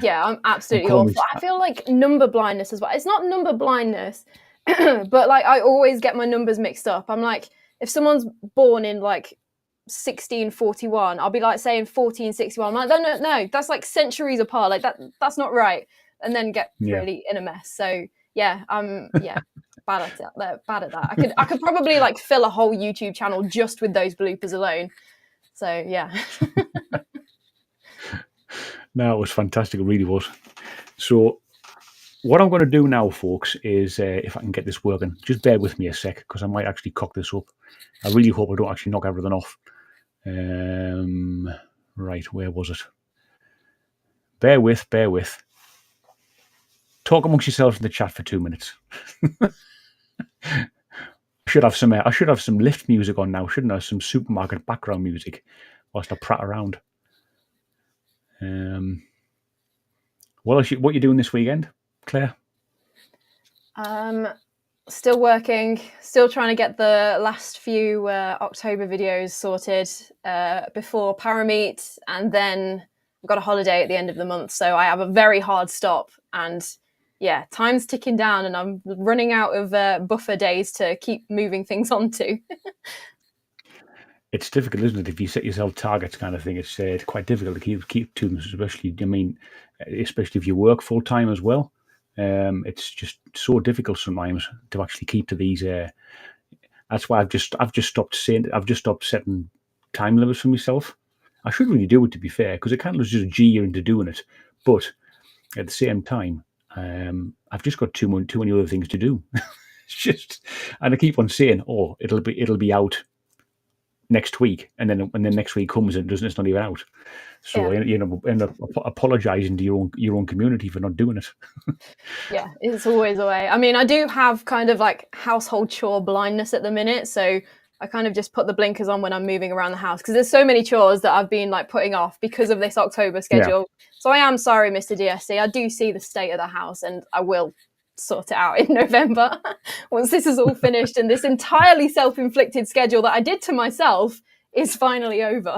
Yeah, I'm absolutely awful. I feel like number blindness as well. It's not number blindness, but like I always get my numbers mixed up. I'm like, if someone's born in like 1641, I'll be like saying 1461. I'm like, no, that's like centuries apart. Like that's not right. And then get really in a mess. So yeah, bad at that. Bad at that. I could probably like fill a whole YouTube channel just with those bloopers alone. So yeah. No, it was fantastic. It really was. So what I'm going to do now, folks, is if I can get this working, just bear with me a sec because I might actually cock this up. I really hope I don't actually knock everything off. Right, where was it? Bear with. Talk amongst yourselves in the chat for 2 minutes. I should have some lift music on now, shouldn't I? Some supermarket background music whilst I prat around. What are you doing this weekend, Claire? Still working, still trying to get the last few October videos sorted before Parameet, and then I've got a holiday at the end of the month, so I have a very hard stop, and yeah, time's ticking down, and I'm running out of buffer days to keep moving things onto. It's difficult, isn't it? If you set yourself targets, kind of thing, it's quite difficult to keep to them. Especially, especially if you work full time as well. It's just so difficult sometimes to actually keep to these. That's why I've just stopped setting time limits for myself. I should really do it, to be fair, because it kind of just G you into doing it. But at the same time, I've just got too many other things to do. And I keep on saying, "Oh, it'll be out next week," and then next week comes and it's not even out. So end up apologizing to your own community for not doing it. Yeah, it's always a way. I mean, I do have kind of like household chore blindness at the minute, so I kind of just put the blinkers on when I'm moving around the house because there's so many chores that I've been like putting off because of this October schedule. Yeah. So I am sorry, Mr. DSC. I do see the state of the house, and I will sort it out in November once this is all finished and this entirely self-inflicted schedule that I did to myself is finally over.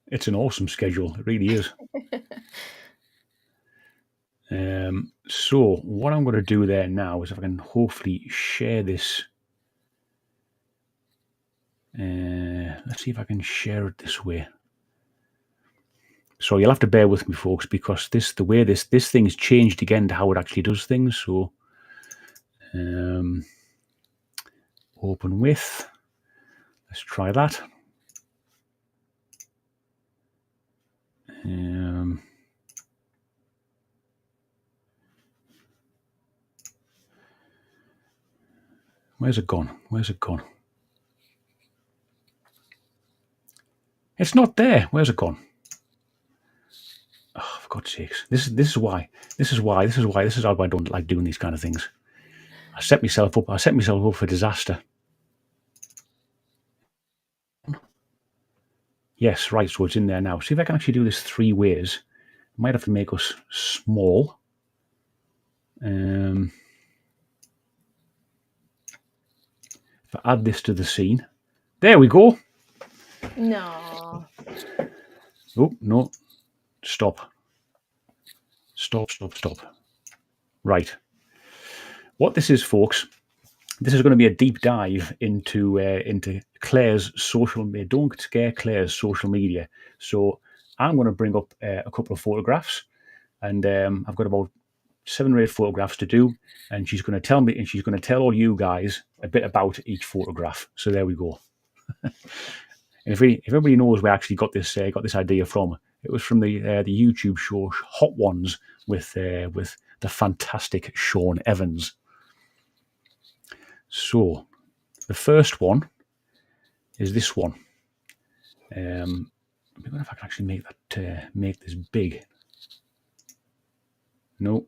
It's an awesome schedule. It really is. So what I'm going to do there now is if I can hopefully share this. Let's see if I can share it this way. So you'll have to bear with me, folks, because the way this thing's changed again to how it actually does things. So open with. Let's try that. Where's it gone? It's not there. Where's it gone? Oh, for God's sakes! This is why I don't like doing these kind of things. I set myself up for disaster. Yes, right. So it's in there now. See if I can actually do this 3 ways. I might have to make us small. If I add this to the scene, there we go. No. Oh no! Stop. Right. What this is, folks, this is going to be a deep dive into Claire's social media. Don't scare Claire's social media. So I'm going to bring up a couple of photographs, and I've got about 7 or 8 photographs to do, and she's going to tell me, and she's going to tell all you guys a bit about each photograph. So there we go. And if everybody knows where I actually got this idea from, it was from the YouTube show Hot Ones with the fantastic Sean Evans. So the first one is this one. I don't know if I can actually make this big. No.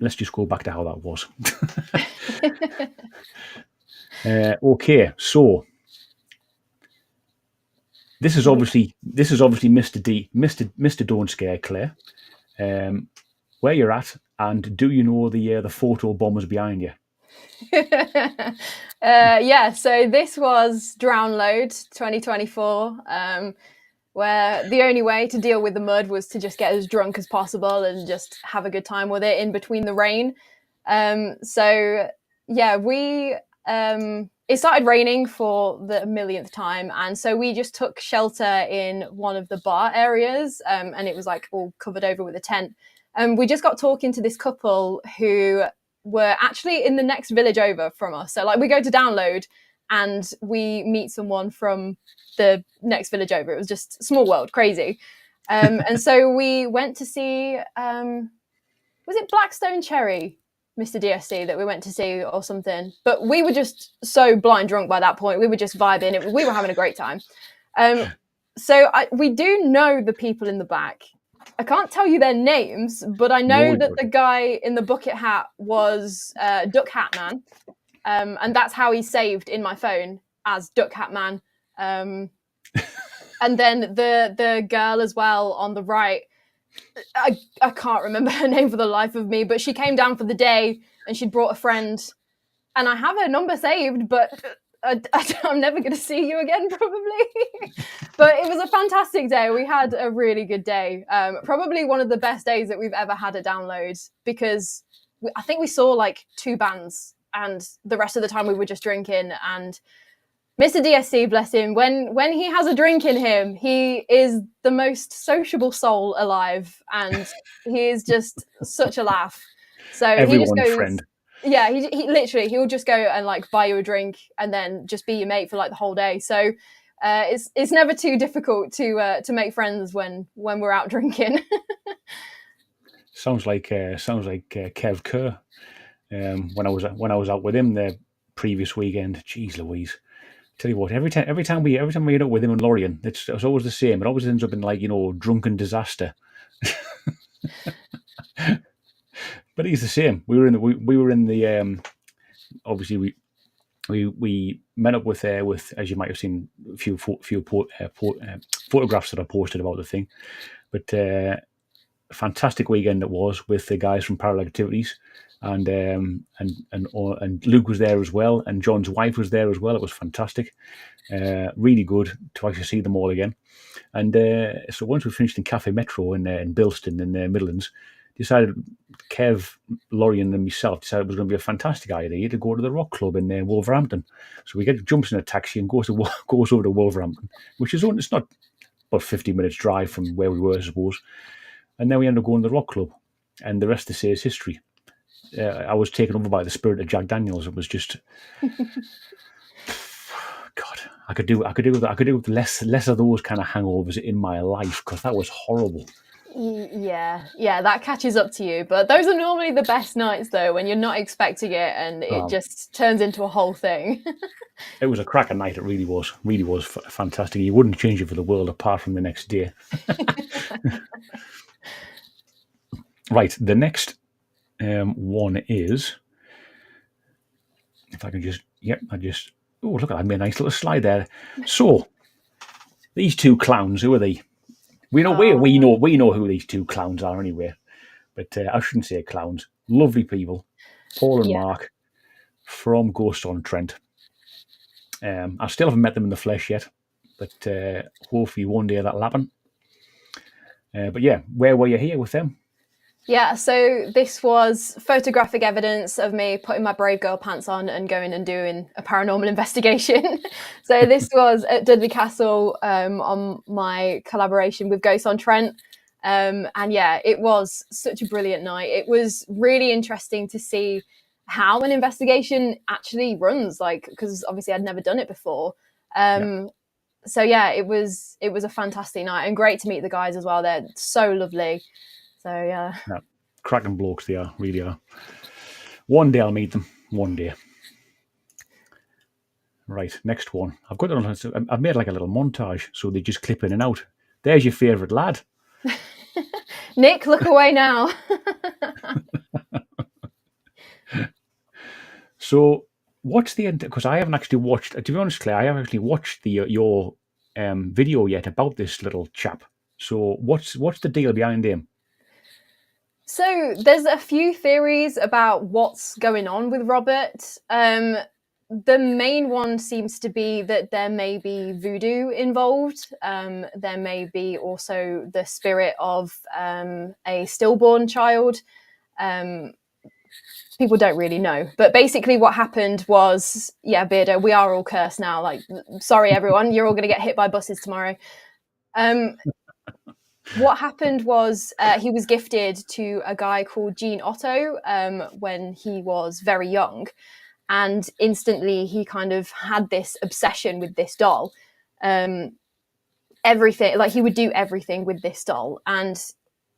Let's just go back to how that was. Okay, so this is obviously Mr. D, Mr. Don't Scare Claire. Where you're at, and do you know the photo bombers behind you? Yeah, so this was Drownload 2024, where the only way to deal with the mud was to just get as drunk as possible and just have a good time with it in between the rain. So yeah, it started raining for the millionth time, and so we just took shelter in one of the bar areas, and it was like all covered over with a tent. And we just got talking to this couple who were actually in the next village over from us. So like we go to Download and we meet someone from the next village over. It was just small world, crazy. And so we went to see, was it Blackstone Cherry, Mr. DSC, that we went to see or something? But we were just so blind drunk by that point. We were just vibing. We were having a great time. We do know the people in the back. I can't tell you their names, but I know that the guy in the bucket hat was Duck Hat Man. And that's how he's saved in my phone, as Duck Hat Man. And then the girl as well on the right, I can't remember her name for the life of me, but she came down for the day and she'd brought a friend. And I have her number saved, but I'm never going to see you again, probably. But it was a fantastic day. We had a really good day. Probably one of the best days that we've ever had at Download, because I think we saw like 2 bands, and the rest of the time we were just drinking. And Mr. DSC, bless him, when he has a drink in him, he is the most sociable soul alive, and he is just such a laugh. So everyone's he just goes, friend. Yeah, he literally, he'll just go and like buy you a drink and then just be your mate for like the whole day. So it's never too difficult to make friends when we're out drinking. Sounds like Kev Kerr. When I was out with him the previous weekend, jeez Louise. Tell you what, every time we end up with him and Lorien, it's always the same. It always ends up in like, drunken disaster. But he's the same. We were in the obviously we met up with as you might have seen a few photographs that I posted about the thing. But a fantastic weekend it was with the guys from Parallel Activities, and Luke was there as well, and John's wife was there as well. It was fantastic, really good to actually see them all again. And so once we finished in Cafe Metro in Bilston in the Midlands, decided Kev, Lorien, and myself decided it was going to be a fantastic idea to go to the Rock Club in Wolverhampton. So we jumps in a taxi and goes over to Wolverhampton, which is it's not about 50 minutes drive from where we were, I suppose. And then we ended up going to the Rock Club, and the rest to say is history. I was taken over by the spirit of Jack Daniels. It was just, God, I could do with less of those kind of hangovers in my life, because that was horrible. Yeah, that catches up to you. But those are normally the best nights, though, when you're not expecting it and it just turns into a whole thing. It was a cracking night. It really was fantastic. You wouldn't change it for the world, apart from the next day. Right, the next one is, if I can just, oh, look, I made a nice little slide there. So, these 2 clowns, who are they? We know who these 2 clowns are anyway, but I shouldn't say clowns. Lovely people, Paul and Mark from Ghost-on-Trent. I still haven't met them in the flesh yet, but hopefully one day that'll happen. But yeah, where were you here with them? Yeah, so this was photographic evidence of me putting my brave girl pants on and going and doing a paranormal investigation. So this was at Dudley Castle on my collaboration with Ghosts on Trent. And yeah, it was such a brilliant night. It was really interesting to see how an investigation actually runs, like, because obviously I'd never done it before. Yeah. So yeah, it was a fantastic night and great to meet the guys as well. They're so lovely. So yeah. Yeah. Cracking blokes they are, really are. One day I'll meet them. One day. Right, next one. I've made like a little montage, so they just clip in and out. There's your favourite lad. Nick, look away now. So, what's the end? Because I haven't actually watched. To be honest, Claire, I haven't actually watched your video yet about this little chap. So, what's the deal behind him? So there's a few theories about what's going on with Robert. The main one seems to be that there may be voodoo involved. There may be also the spirit of a stillborn child. People don't really know. But basically what happened was, yeah, Beardo, we are all cursed now. Like, sorry, everyone, you're all going to get hit by buses tomorrow. What happened was he was gifted to a guy called Gene Otto when he was very young. And instantly he kind of had this obsession with this doll. Everything, like he would do everything with this doll. And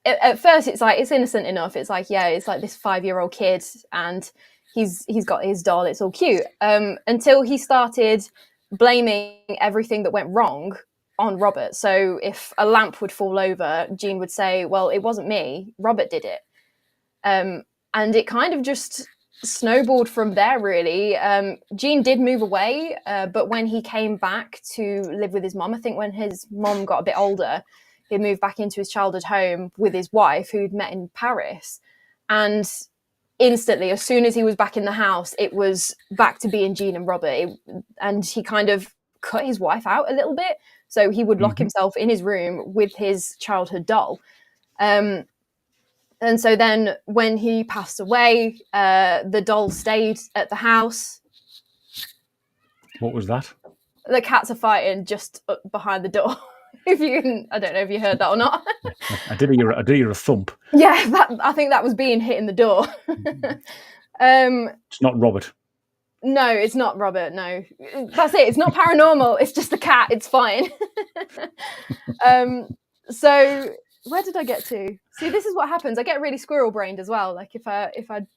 at first it's like, it's innocent enough. It's like, yeah, it's like this 5-year-old kid and he's got his doll. It's all cute. Until he started blaming everything that went wrong on Robert. So if a lamp would fall over, Gene would say, well, it wasn't me, Robert did it. And it kind of just snowballed from there, really. Gene did move away, but when he came back to live with his mom, I think when his mom got a bit older, he moved back into his childhood home with his wife, who'd met in Paris. And instantly, as soon as he was back in the house, it was back to being Gene and Robert. And he kind of cut his wife out a little bit. So he would lock himself in his room with his childhood doll. And so then when he passed away, the doll stayed at the house. What was that? The cats are fighting just up behind the door. I don't know if you heard that or not. I did hear a thump. Yeah, I think that was being hit in the door. It's not Robert. No, it's not Robert. No, that's it. It's not paranormal. It's just the cat. It's fine. So where did I get to? See, this is what happens. I get really squirrel brained as well. Like if I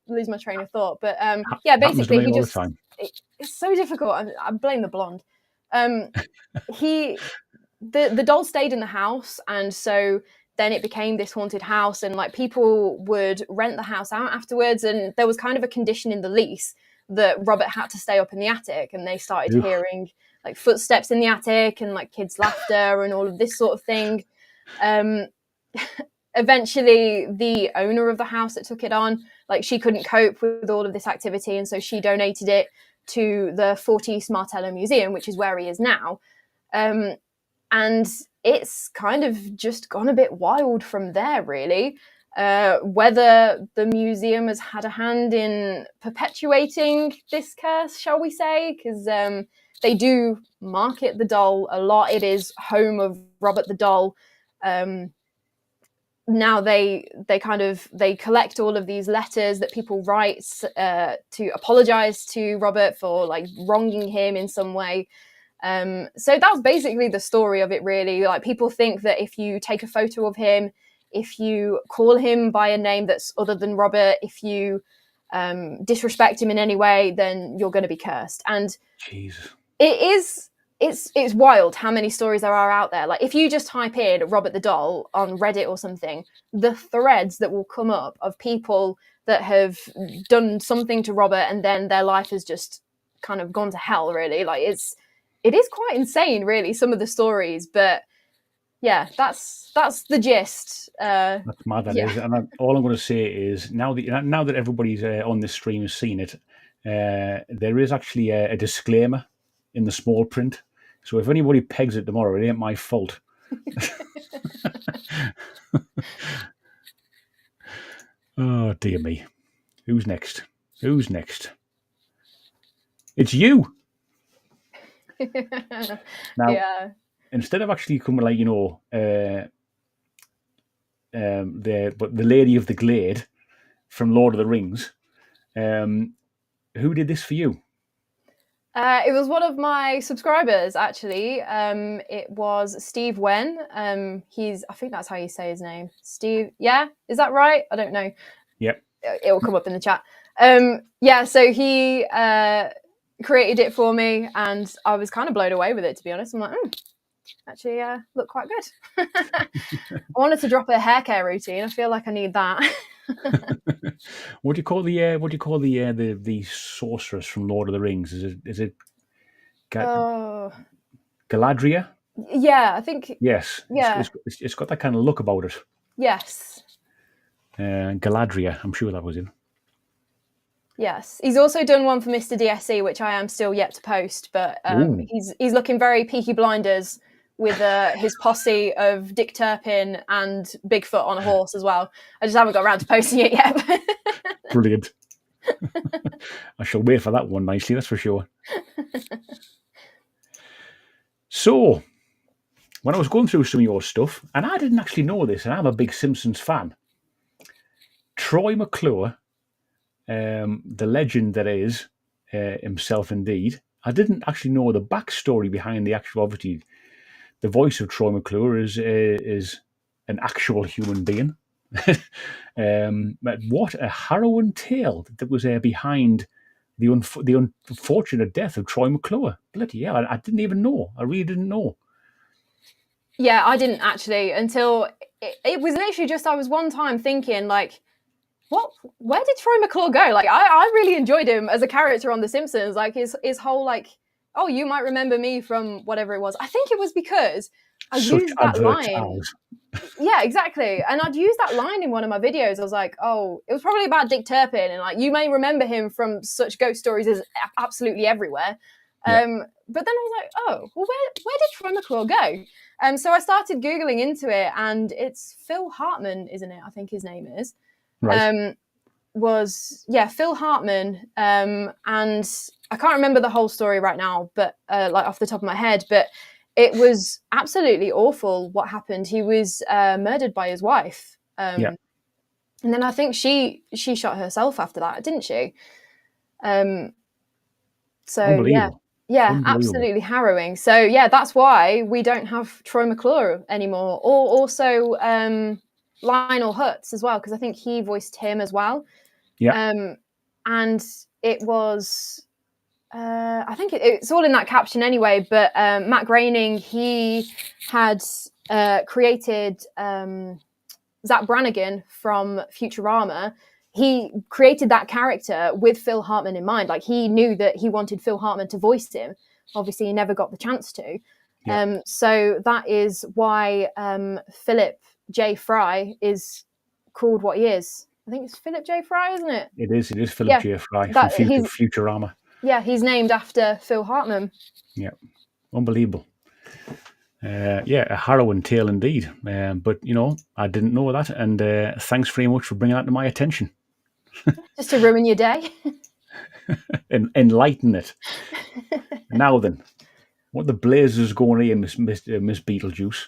lose my train of thought. But yeah, basically he just it's so difficult. I blame the blonde. The doll stayed in the house, and so then it became this haunted house, and like people would rent the house out afterwards, and there was kind of a condition in the lease that Robert had to stay up in the attic, and they started hearing like footsteps in the attic and like kids' laughter and all of this sort of thing. Eventually the owner of the house that took it on, like she couldn't cope with all of this activity, and so she donated it to the Fort East Martello Museum, which is where he is now. And it's kind of just gone a bit wild from there, really. Whether the museum has had a hand in perpetuating this curse, shall we say, because they do market the doll a lot. It is home of Robert the Doll. Now they collect all of these letters that people write to apologize to Robert for like wronging him in some way. So that's basically the story of it, really. Like people think that if you take a photo of him, if you call him by a name that's other than Robert, if you disrespect him in any way, then you're going to be cursed. And Jesus. It's wild how many stories there are out there. Like if you just type in Robert the Doll on Reddit or something, the threads that will come up of people that have done something to Robert and then their life has just kind of gone to hell, really. Like it is quite insane, really, some of the stories. But yeah, that's the gist. That's mad, that is. And all I'm going to say is now that everybody's on this stream has seen it, there is actually a disclaimer in the small print. So if anybody pegs it tomorrow, it ain't my fault. Oh, dear me. Who's next? Who's next? It's you. Now, Yeah. instead of actually coming like, the Lady of the Glade from Lord of the Rings, who did this for you? It was one of my subscribers, actually. It was Steve Wen. I think that's how you say his name. Steve, yeah? Is that right? I don't know. Yep. It will come up in the chat. Yeah, so he created it for me, and I was kind of blown away with it, to be honest. I'm like, actually, look quite good. I wanted to drop a hair care routine. I feel like I need that. What do you call the sorceress from Lord of the Rings? Is it Oh, Galadriel? yeah, I think, Yes, yeah, it's got that kind of look about it. yes. Galadriel, I'm sure that was it. Yes, he's also done one for Mr. DSC, which I am still yet to post. But Ooh, he's looking very Peaky Blinders with his posse of Dick Turpin and Bigfoot on a horse as well. I just haven't got around to posting it yet. brilliant! I shall wait for that one nicely. That's for sure. So, when I was going through some of your stuff, and I didn't actually know this, and I'm a big Simpsons fan. Troy McClure, the legend that is himself indeed. I didn't actually know the backstory behind the actual. Obviously, the voice of Troy McClure is an actual human being. But what a harrowing tale that was behind the unfortunate death of Troy McClure. Bloody hell! I didn't even know. I really didn't know. Yeah, I didn't actually until it was literally just I was one time thinking like, where did Troy McClure go? Like I really enjoyed him as a character on The Simpsons. Like his whole like, oh, you might remember me from whatever it was. I think it was because I Such used that adverts line. as. Yeah, exactly. And I'd used that line in one of my videos. I was like, oh, it was probably about Dick Turpin, and like you may remember him from such ghost stories as absolutely everywhere. Yeah. But then I was like, oh, well, where did Troy McClure go? So I started googling into it, and it's Phil Hartman, isn't it? I think his name is. Right. Phil Hartman, and I can't remember the whole story right now, but like off the top of my head, but it was absolutely awful what happened. He was murdered by his wife, Yeah. and then I think she shot herself after that, didn't she? So Unbelievable. yeah, Unbelievable. absolutely harrowing. So yeah, that's why we don't have Troy McClure anymore, or also Lionel Hutz as well, because I think he voiced him as well. Yeah. And it was, I think it's all in that caption anyway, but Matt Groening, he had created Zach Brannigan from Futurama. He created that character with Phil Hartman in mind. Like he knew that he wanted Phil Hartman to voice him. Obviously, he never got the chance to. Yeah. So that is why Philip J. Fry is called what he is. I think it's Philip J. Fry, isn't it? It is. It is Philip Yeah, J. Fry from that he's Futurama. yeah, he's named after Phil Hartman. Yeah. Unbelievable. Yeah, a harrowing tale indeed. But, I didn't know that. And thanks very much for bringing that to my attention. Just to ruin your day. And enlighten it. Now then, what the blazes going here, Miss Beetlejuice?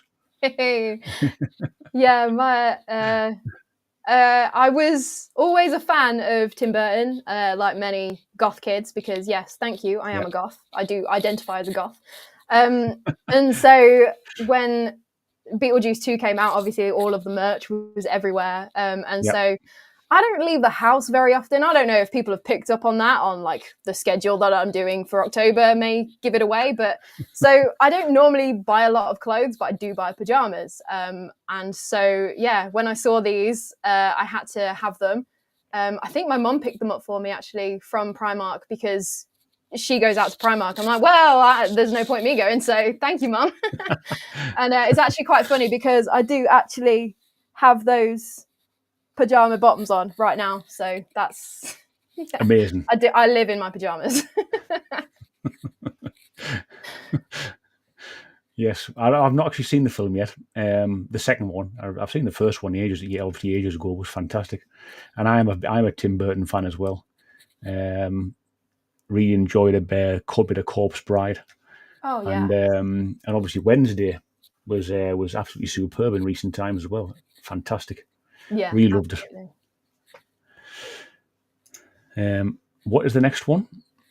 Yeah, I was always a fan of Tim Burton, like many goth kids, because yes, thank you, I am Yeah. a goth. I do identify as a goth. And so when Beetlejuice 2 came out, obviously all of the merch was everywhere. And Yeah. so I don't leave the house very often. I don't know if people have picked up on that, on like the schedule that I'm doing for October may give it away. But so I don't normally buy a lot of clothes, but I do buy pajamas. And so, yeah, when I saw these, I had to have them. I think my mum picked them up for me actually from Primark, because she goes out to Primark. I'm like, well, there's no point me going. So thank you, mum. And it's actually quite funny because I do actually have those pajama bottoms on right now, so that's Amazing. I live in my pajamas. Yes, I've not actually seen the film yet. The second one, I've seen the first one obviously ages ago, was fantastic, and I'm a Tim Burton fan as well. Um, really enjoyed a bit of Corpse Bride, Oh yeah, and obviously Wednesday was absolutely superb in recent times as well. Fantastic, yeah, really loved it. absolutely. What is the next one?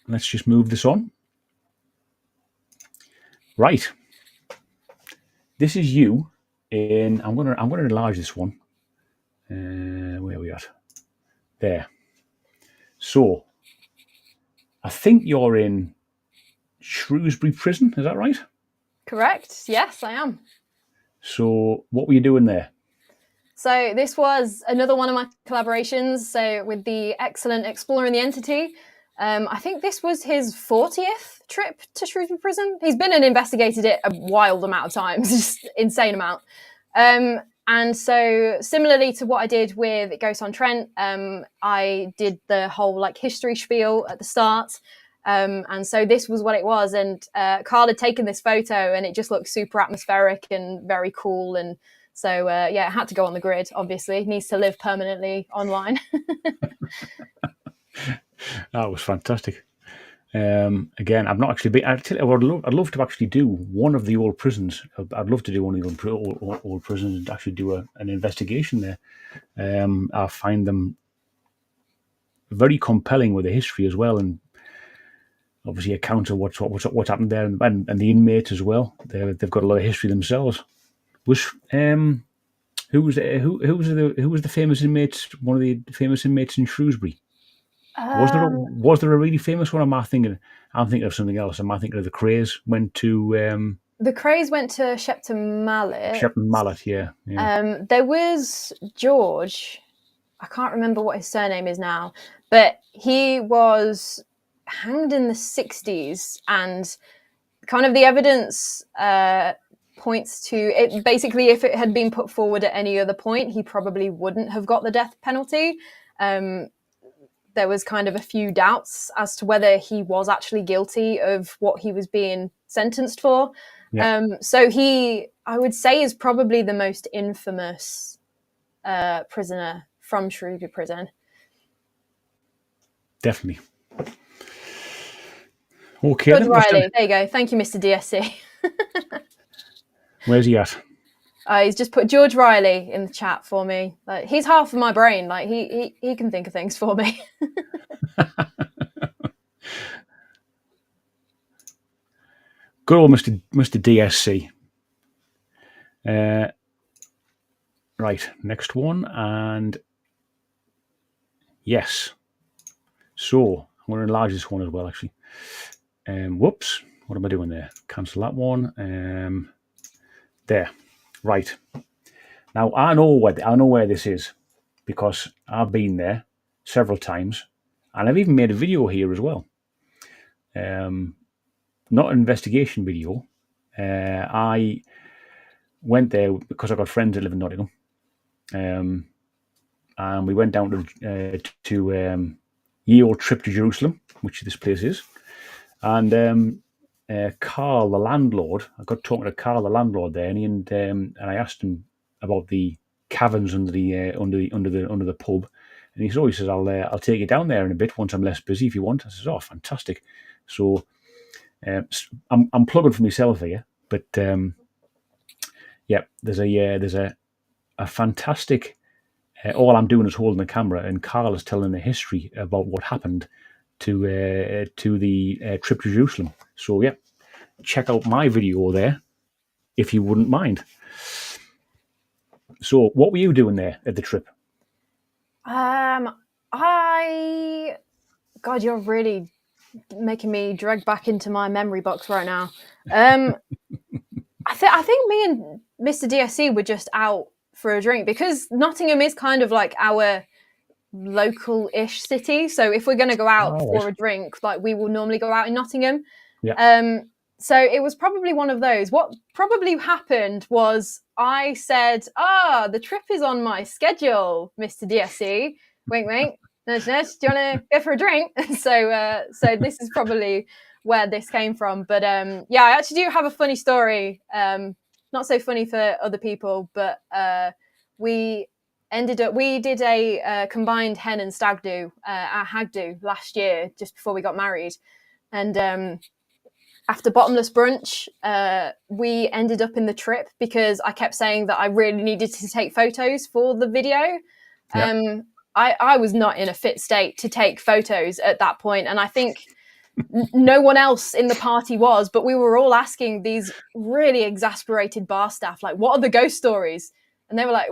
Let's just move this on. Right, this is you. In I'm gonna enlarge this one. Where are we at? There. So I think you're in Shrewsbury Prison. Is that right? Correct. Yes, I am. So what were you doing there? So this was another one of my collaborations. So with the excellent Exploring the Entity, I think this was his 40th trip to Shrewsbury Prison. He's been and investigated it a wild amount of times, just insane amount. And so similarly to what I did with Ghost on Trent, I did the whole like history spiel at the start. And so this was what it was. And Carl had taken this photo and it just looked super atmospheric and very cool. And so, yeah, it had to go on the grid, obviously. It needs to live permanently online. That was fantastic. Again, I've not actually been. I'd love to actually do one of the old prisons. I'd love to do one of the old prisons and actually do an investigation there. I find them very compelling with the history as well, and obviously accounts of what's happened there, and the inmates as well. They've got a lot of history themselves. Was who was the famous inmates? One of the famous inmates in Shrewsbury. Was there a really famous one? I'm thinking of something else. Am I thinking of the Crays went to The Crays went to Shepton Mallet. Shepton Mallet? Yeah. There was George. I can't remember what his surname is now, but he was hanged in the 60s, and kind of the evidence points to it. Basically, if it had been put forward at any other point, he probably wouldn't have got the death penalty. There was kind of a few doubts as to whether he was actually guilty of what he was being sentenced for. Yeah. So he, I would say, is probably the most infamous prisoner from Shrewsbury Prison. Definitely. Okay. George Riley. There you go. Thank you, Mr. DSC. Where's he at? He's just put George Riley in the chat for me. Like, he's half of my brain. Like he can think of things for me. Good old Mr. DSC. Right, next one, and yes. So I'm going to enlarge this one as well, actually. Whoops, what am I doing there? Cancel that one. There, right. Now I know where this is because I've been there several times, and I've even made a video here as well. Not an investigation video. I went there because I've got friends that live in Nottingham, and we went down to Ye Old Trip to Jerusalem, which this place is, and Carl, the landlord. I got talking to Carl, the landlord there, and I asked him about the caverns under the pub, and he says, I'll take you down there in a bit once I'm less busy if you want. I says, oh, fantastic. So I'm plugging for myself here, but yeah, there's a fantastic. All I'm doing is holding the camera, and Carl is telling the history about what happened to the trip to Jerusalem. So yeah, check out my video there if you wouldn't mind. So what were you doing there at the trip? God, you're really making me drag back into my memory box right now. I think me and Mr. DSC were just out for a drink because Nottingham is kind of like our local-ish city. So if we're going to go out for a drink, like we will normally go out in Nottingham. Yeah. So it was probably one of those. What probably happened was I said, the trip is on my schedule, Mr. DSC. Wink, wink. Nudge, nudge. Do you want to go for a drink? So this is probably where this came from. But yeah, I actually do have a funny story. Not so funny for other people, but we did a combined hen and stag do, our hag do last year, just before we got married. And after bottomless brunch, we ended up in the trip because I kept saying that I really needed to take photos for the video. Yeah. I was not in a fit state to take photos at that point, and I think no one else in the party was, but we were all asking these really exasperated bar staff, like, what are the ghost stories? And they were like,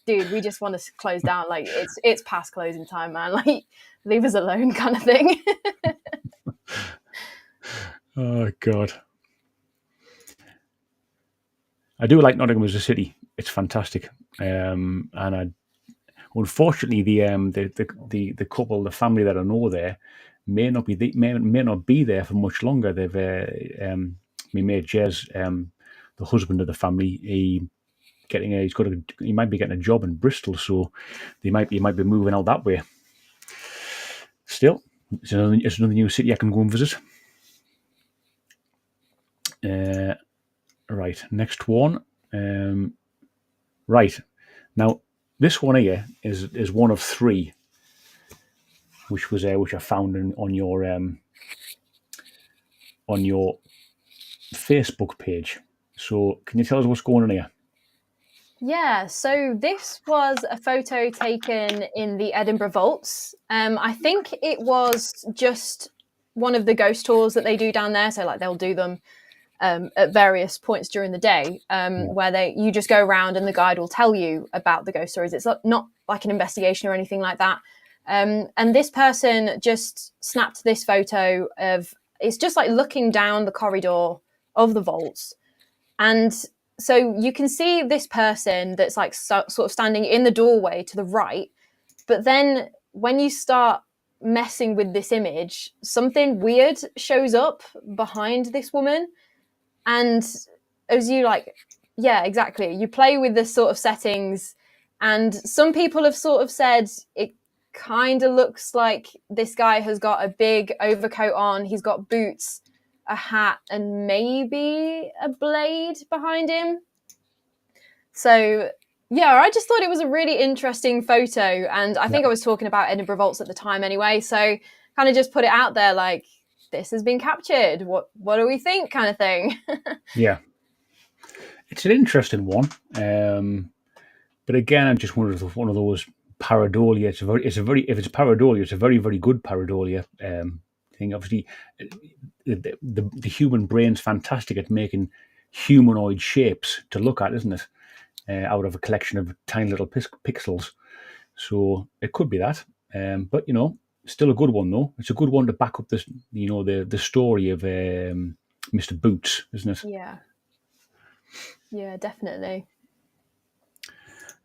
dude, we just want to close down. Like, it's past closing time, man. Like, leave us alone, kind of thing. Oh, God. I do like Nottingham as a city. It's fantastic. And unfortunately, the couple, the family that I know there, may not be there for much longer. They've my mate Jez, the husband of the family, he might be getting a job in Bristol, so he might be moving out that way. Still, it's another new city I can go and visit. Right, next one. Right, now this one here is one of three, which I found on your Facebook page. So, can you tell us what's going on here? Yeah, so this was a photo taken in the Edinburgh Vaults. I think it was just one of the ghost tours that they do down there. So, like, they'll do them at various points during the day, where you just go around and the guide will tell you about the ghost stories. It's not like an investigation or anything like that. And this person just snapped this photo of, it's just like looking down the corridor of the vaults. And so you can see this person that's like sort of standing in the doorway to the right. But then when you start messing with this image, something weird shows up behind this woman. And as you yeah, exactly. You play with this sort of settings. And some people have sort of said it kind of looks like this guy has got a big overcoat on. He's got boots, a hat, and maybe a blade behind him. So yeah, I just thought it was a really interesting photo. And I think I was talking about Edinburgh Vaults at the time anyway. So kind of just put it out there like, this has been captured. What do we think, kind of thing? Yeah. It's an interesting one. But again, I'm just one of those pareidolia. If it's pareidolia, it's a very, very good pareidolia thing. Obviously, the human brain's fantastic at making humanoid shapes to look at, isn't it? Out of a collection of tiny little pixels. So it could be that. But still a good one though. It's a good one to back up this, the story of Mr. Boots, isn't it? Yeah, definitely.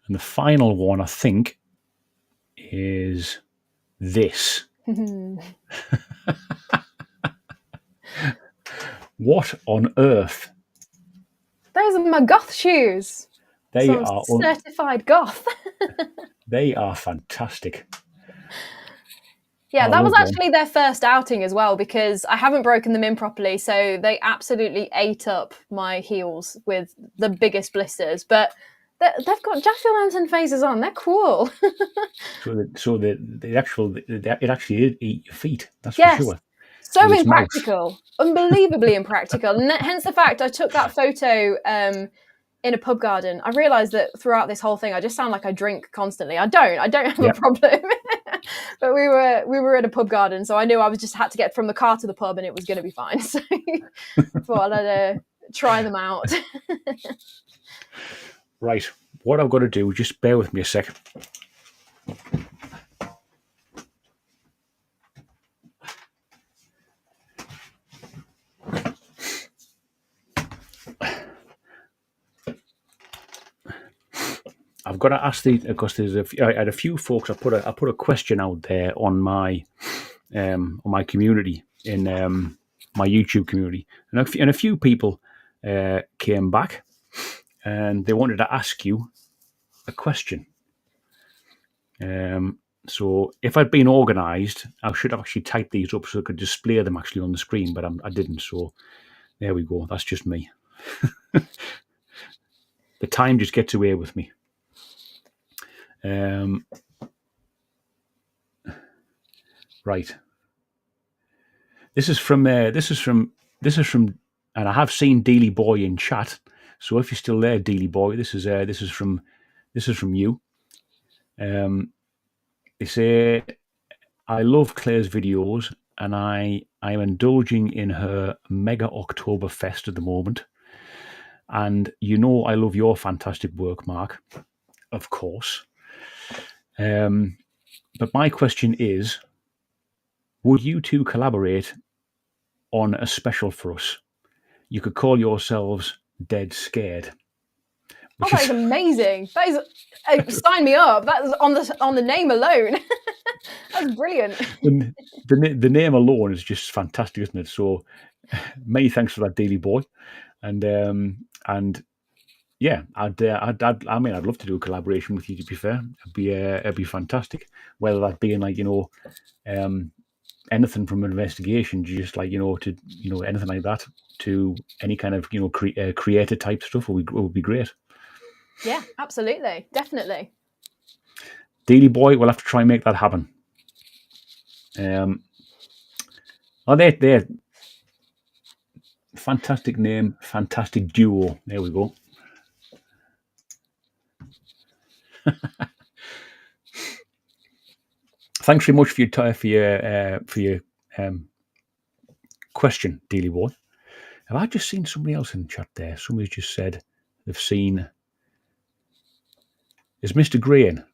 And the final one, I think, is this. What on earth? Those are my goth shoes. They are certified goth. They are fantastic. Yeah, that was actually their first outing as well, because I haven't broken them in properly. So they absolutely ate up my heels with the biggest blisters. But they've got jack-o'-lantern faces on. They're cool. so it actually did eat your feet. That's for sure. So impractical, unbelievably impractical. And hence the fact I took that photo in a pub garden. I realised that throughout this whole thing, I just sound like I drink constantly. I don't have a problem. But we were at a pub garden, so I knew I was just had to get from the car to the pub, and it was going to be fine. So I thought I'd try them out. Right, what I've got to do, just bear with me a sec. I've got to ask because I had a few folks. I put a question out there on my community in my YouTube community, and a few people came back, and they wanted to ask you a question. So if I'd been organised, I should have actually typed these up so I could display them actually on the screen, but I didn't. So there we go. That's just me. The time just gets away with me. Right. This is from, and I have seen Dealy Boy in chat. So if you're still there, Dealy Boy, this is from you. They say, I love Claire's videos, and I am indulging in her mega Oktoberfest at the moment. And you know I love your fantastic work, Mark, of course. But my question is, would you two collaborate on a special for us? You could call yourselves Dead Scared. Oh, that is amazing. That is sign me up. That's on the name alone. That's brilliant. The name alone is just fantastic, isn't it? So many thanks for that, Daily Boy. And yeah, I'd love to do a collaboration with you. To be fair, it'd be fantastic. Whether that being like anything from investigation, just like to anything like that, to any kind of creator type stuff would be great. Yeah, absolutely, definitely. Daily Boy, we'll have to try and make that happen. They're fantastic name, fantastic duo. There we go. Thanks very much for your question, Daily Boy. Have I just seen somebody else in the chat there? Somebody's just said they've seen. Is Mr. Gray in?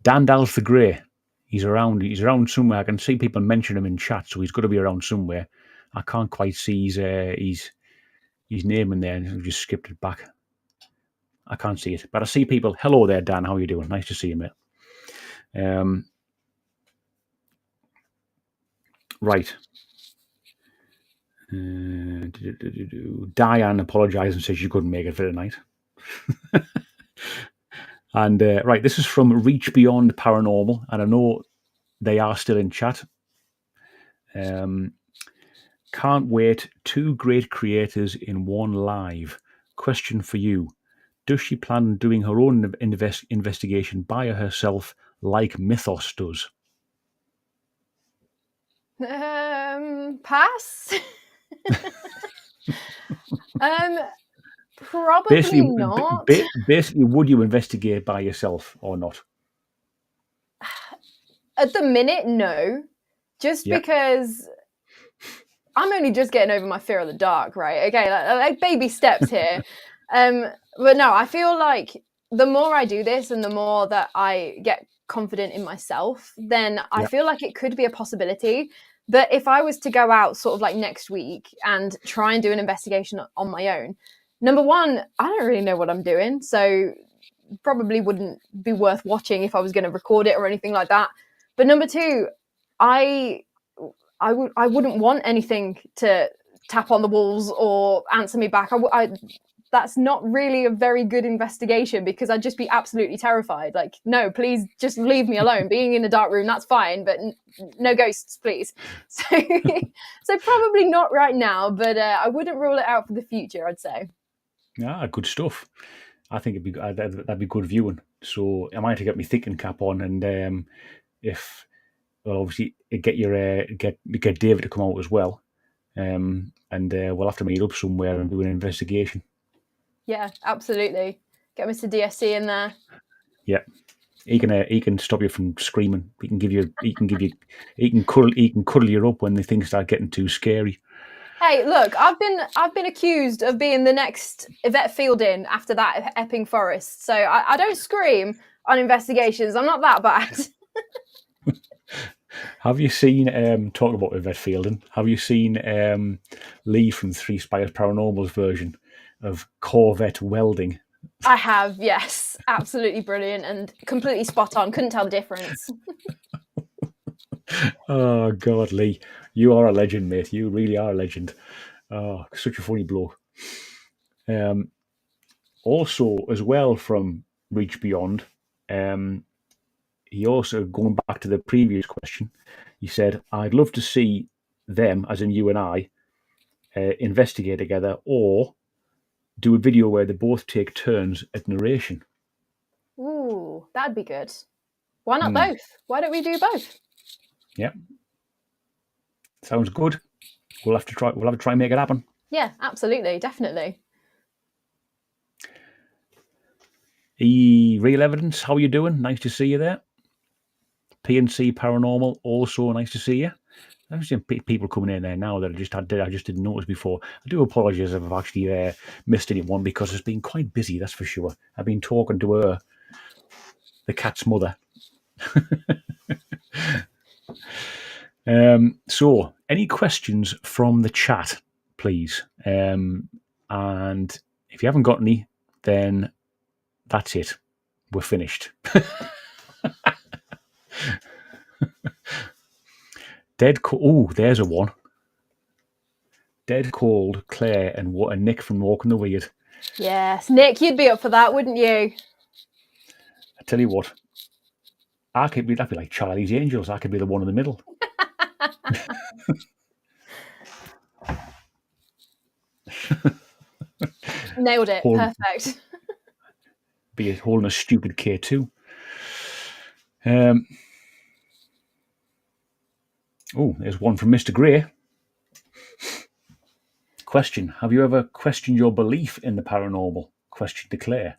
Dan Dal's the Grey. He's around. He's around somewhere. I can see people mention him in chat, so he's got to be around somewhere. I can't quite see his name in there, and I've just skipped it back. I can't see it, but I see people. Hello there, Dan. How are you doing? Nice to see you, mate. Right. Diane apologised and says she couldn't make it for tonight. And right, this is from Reach Beyond Paranormal, and I know they are still in chat. Can't wait. Two great creators in one live. Question for you. Does she plan on doing her own investigation by herself like Mythos does? Pass. Probably not. Basically, would you investigate by yourself or not? At the minute, no. Just because I'm only just getting over my fear of the dark, right? Okay, like baby steps here. But no, I feel like the more I do this and the more that I get confident in myself, then I feel like it could be a possibility. But if I was to go out sort of like next week and try and do an investigation on my own, number one, I don't really know what I'm doing. So probably wouldn't be worth watching if I was going to record it or anything like that. But number two, I wouldn't want anything to tap on the walls or answer me back. That's not really a very good investigation because I'd just be absolutely terrified. Like, no, please just leave me alone. Being in a dark room, that's fine, but no ghosts, please. So probably not right now, but I wouldn't rule it out for the future, I'd say. Yeah, good stuff. I think that'd be good viewing. So I might have to get my thinking cap on, and obviously get David to come out as well, and we'll have to meet up somewhere and do an investigation. Yeah, absolutely. Get Mr. DSC in there. Yeah, he can stop you from screaming. He can cuddle you up when the things start getting too scary. Hey, look, I've been accused of being the next Yvette Fielding after that Epping Forest. So I don't scream on investigations. I'm not that bad. Have you seen, talk about Yvette Fielding, have you seen Lee from Three Spires Paranormal's version of Corvette welding? I have, yes. Absolutely brilliant and completely spot on. Couldn't tell the difference. Oh, God, Lee. You are a legend, mate. You really are a legend. Oh, such a funny bloke. Also, as well from Reach Beyond, he also, going back to the previous question, he said, I'd love to see them, as in you and I, investigate together or do a video where they both take turns at narration. Ooh, that'd be good. Why not both? Why don't we do both? Yeah. Sounds good. We'll have to try and make it happen. Yeah, absolutely, definitely. Real Evidence, how are you doing? Nice to see you there. PNC Paranormal, also nice to see you. I've seen people coming in there now that I just didn't notice before. I do apologise if I've actually missed anyone because it's been quite busy, that's for sure. I've been talking to her, the cat's mother. So, any questions from the chat, please? And if you haven't got any, then that's it. We're finished. There's a one. Dead Cold, Claire, and Nick from Walking the Weird. Yes, Nick, you'd be up for that, wouldn't you? I tell you what, that'd be like Charlie's Angels. I could be the one in the middle. Nailed it. Perfect. Be holding a stupid K2. There's one from Mr. Gray. Question: have you ever questioned your belief in the paranormal? Question to Claire.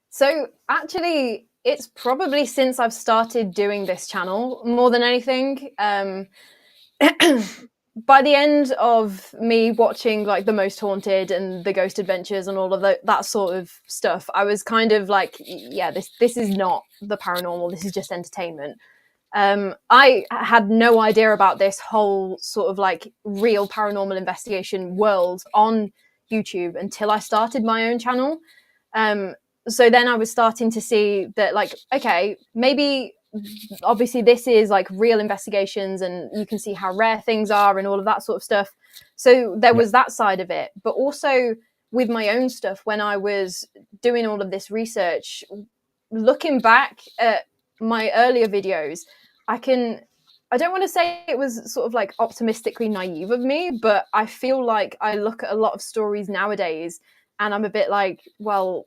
So actually, it's probably since I've started doing this channel more than anything. By the end of me watching like The Most Haunted and The Ghost Adventures and all of that sort of stuff, I was kind of like, yeah, this is not the paranormal. This is just entertainment. I had no idea about this whole sort of like real paranormal investigation world on YouTube until I started my own channel. So then I was starting to see that, like, okay, maybe obviously this is like real investigations and you can see how rare things are and all of that sort of stuff. So there was that side of it, but also with my own stuff, when I was doing all of this research, looking back at my earlier videos, I don't want to say it was sort of like optimistically naive of me, but I feel like I look at a lot of stories nowadays and I'm a bit like, well,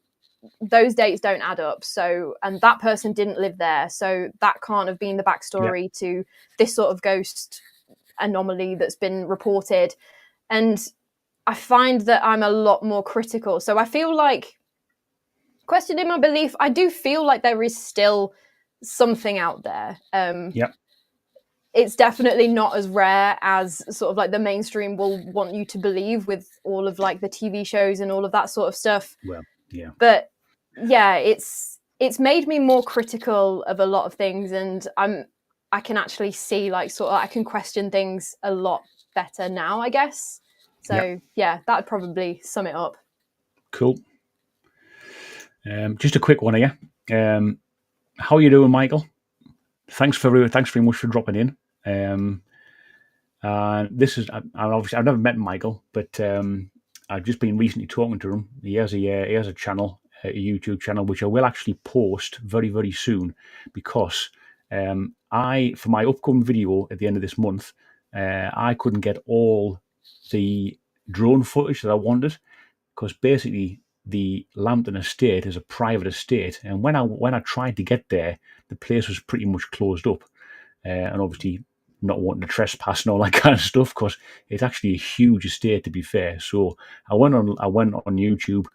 those dates don't add up. So, and that person didn't live there. So that can't have been the backstory to this sort of ghost anomaly that's been reported. And I find that I'm a lot more critical. So I feel like, questioning my belief, I do feel like there is still something out there. It's definitely not as rare as sort of like the mainstream will want you to believe with all of like the TV shows and all of that sort of stuff. Well, yeah. But yeah, it's made me more critical of a lot of things, and I can actually see like sort of I can question things a lot better now, I guess. So yeah, that'd probably sum it up. Cool. Just a quick one here. How are you doing, Michael? Thanks very much for dropping in. This is obviously I've never met Michael, but I've just been recently talking to him. He has a channel, a YouTube channel, which I will actually post very, very soon, because for my upcoming video at the end of this month, I couldn't get all the drone footage that I wanted, because basically the Lambton estate is a private estate, and when I tried to get there, the place was pretty much closed up, and obviously not wanting to trespass and all that kind of stuff, because it's actually a huge estate, to be fair. So I went on YouTube,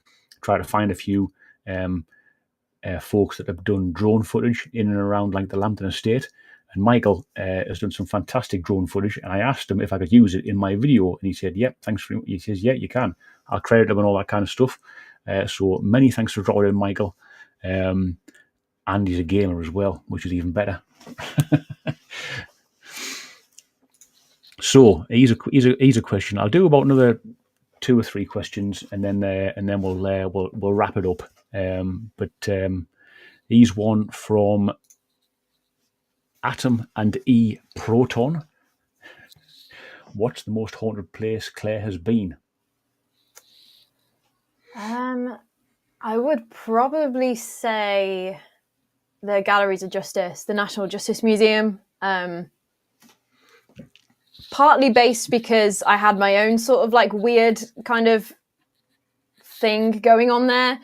tried to find a few folks that have done drone footage in and around like the Lambton estate, and Michael has done some fantastic drone footage, and I asked him if I could use it in my video, and he said, yep, thanks for it. He says, yeah, you can. I'll credit him and all that kind of stuff. So many thanks for dropping in, Michael. And he's a gamer as well, which is even better. So he's a question. I'll do about another 2 or 3 questions, and then we'll wrap it up. But he's one from Atom and E Proton. What's the most haunted place Claire has been? I would probably say the Galleries of Justice, the National Justice Museum. Partly based because I had my own sort of like weird kind of thing going on there.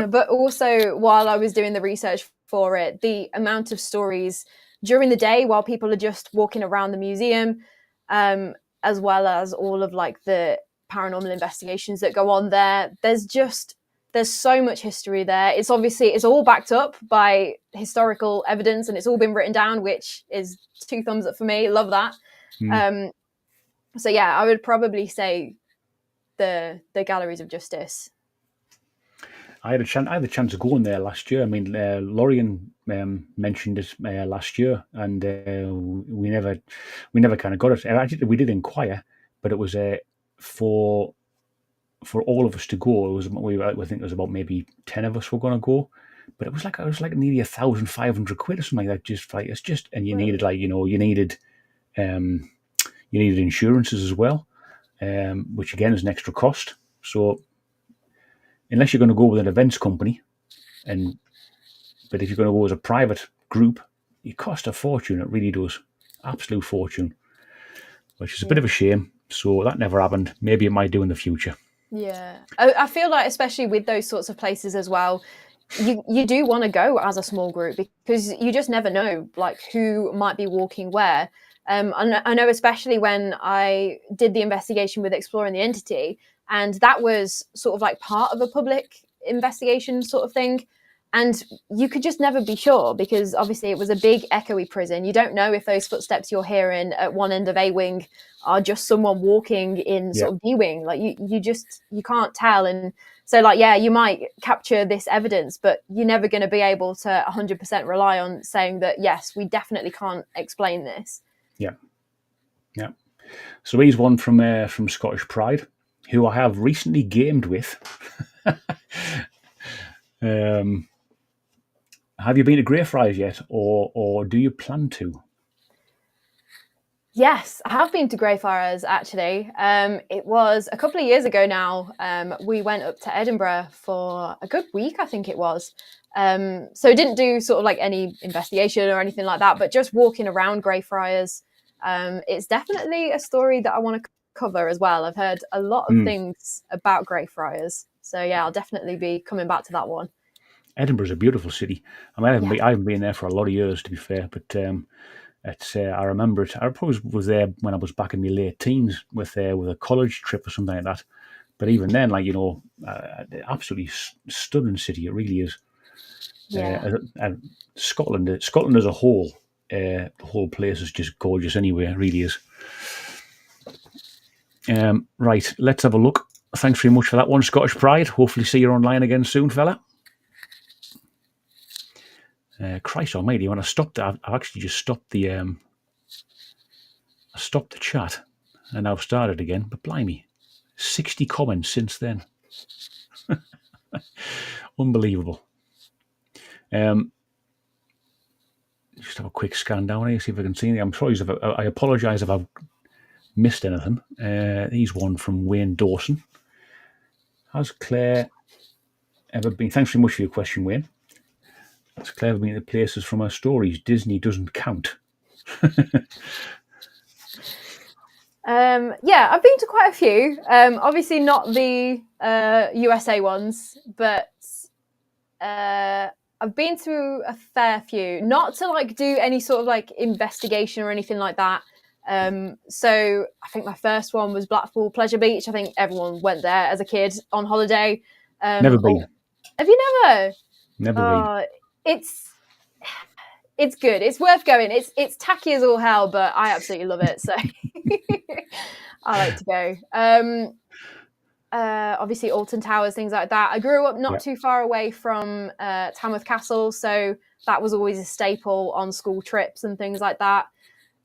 But also while I was doing the research for it, the amount of stories during the day while people are just walking around the museum, as well as all of like the paranormal investigations that go on there. There's so much history there. It's all backed up by historical evidence, and it's all been written down, which is 2 thumbs up for me. Love that. So yeah, I would probably say the Galleries of Justice. I had a chance of going there last year. I mean, Lorian mentioned it last year, and we never kind of got it. Actually, we did inquire, but it was for all of us to go. It was I think it was about maybe 10 of us were going to go, but it was like nearly 1,500 quid or something like that. Just like it's just, and you needed you needed insurances as well, which again is an extra cost. So unless you're going to go with an events company, but if you're going to go as a private group, it costs a fortune. It really does, absolute fortune, which is a bit of a shame. So that never happened. Maybe it might do in the future. Yeah, I feel like especially with those sorts of places as well, you do want to go as a small group because you just never know like who might be walking where. I know especially when I did the investigation with Exploring the Entity, and that was sort of like part of a public investigation sort of thing. And you could just never be sure because obviously it was a big echoey prison. You don't know if those footsteps you're hearing at one end of A wing are just someone walking in sort of B wing. Like you can't tell. And so like, yeah, you might capture this evidence, but you're never going to be able to 100% rely on saying that, yes, we definitely can't explain this. Yeah. So he's one from Scottish Pride, who I have recently gamed with. Have you been to Greyfriars yet, or do you plan to? Yes, I have been to Greyfriars actually. It was a couple of years ago now. We went up to Edinburgh for a good week, I think it was. So didn't do sort of like any investigation or anything like that, but just walking around Greyfriars. It's definitely a story that I want to cover as well. I've heard a lot of things about Greyfriars. So yeah, I'll definitely be coming back to that one. Edinburgh's a beautiful city. I mean, I haven't been there for a lot of years, to be fair, but I remember it. I probably was there when I was back in my late teens with a college trip or something like that. But even then, like, absolutely stunning city. It really is. Yeah. Scotland as a whole, the whole place is just gorgeous anyway. It really is. Right, let's have a look. Thanks very much for that one, Scottish Pride. Hopefully see you online again soon, fella. Christ almighty, when I stopped that, I've actually just stopped the chat and now started again, but blimey, 60 comments since then. Unbelievable. Just have a quick scan down here, see if I can see anything. I'm sorry, I apologise if I've missed anything. Here's one from Wayne Dawson. Has Claire ever been... Thanks very much for your question, Wayne. Has Claire ever been to places from her stories Disney doesn't count? Yeah, I've been to quite a few. Obviously not the USA ones, but I've been through a fair few. Not to like do any sort of like investigation or anything like that. So I think my first one was Blackpool Pleasure Beach. I think everyone went there as a kid on holiday. Never been. Have you never? Never been. It's good. It's worth going. It's tacky as all hell, but I absolutely love it. So I like to go. Obviously Alton Towers, things like that. I grew up not too far away from Tamworth Castle, so that was always a staple on school trips and things like that.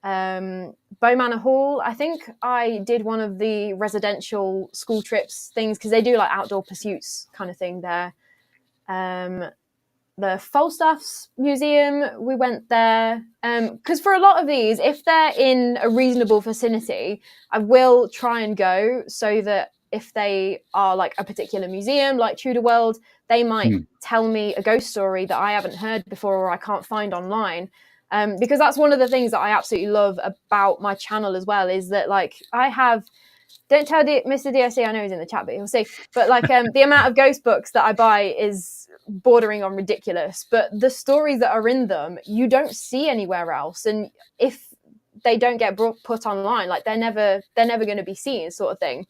Bow Manor Hall, I think I did one of the residential school trips things because they do like outdoor pursuits kind of thing there. The Falstaff's Museum, we went there because for a lot of these, if they're in a reasonable vicinity, I will try and go so that if they are like a particular museum, like Tudor World, they might tell me a ghost story that I haven't heard before or I can't find online. Because that's one of the things that I absolutely love about my channel as well, is that like I have, don't tell Mr. DSC, I know he's in the chat, but he'll see. But like the amount of ghost books that I buy is bordering on ridiculous. But the stories that are in them, you don't see anywhere else. And if they don't get put online, like they're never going to be seen, sort of thing.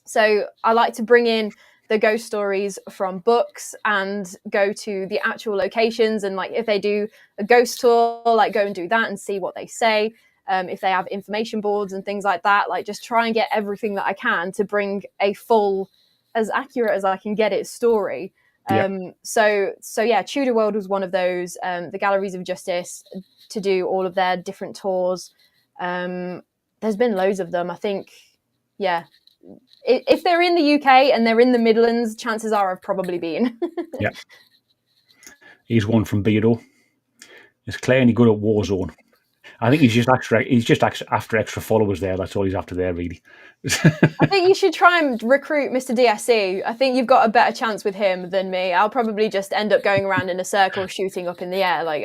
So I like to bring in the ghost stories from books and go to the actual locations. And like if they do a ghost tour, like go and do that and see what they say. If they have information boards and things like that, like just try and get everything that I can to bring a full, as accurate as I can get it, story. So yeah, Tudor World was one of those. The Galleries of Justice, to do all of their different tours. There's been loads of them. I think, yeah. If they're in the UK and they're in the Midlands, chances are I've probably been. Yeah. He's one from Beardo. Is Claire any good at Warzone? I think he's just after extra followers there. That's all he's after there, really. I think you should try and recruit Mr. DSC. I think you've got a better chance with him than me. I'll probably just end up going around in a circle shooting up in the air. Like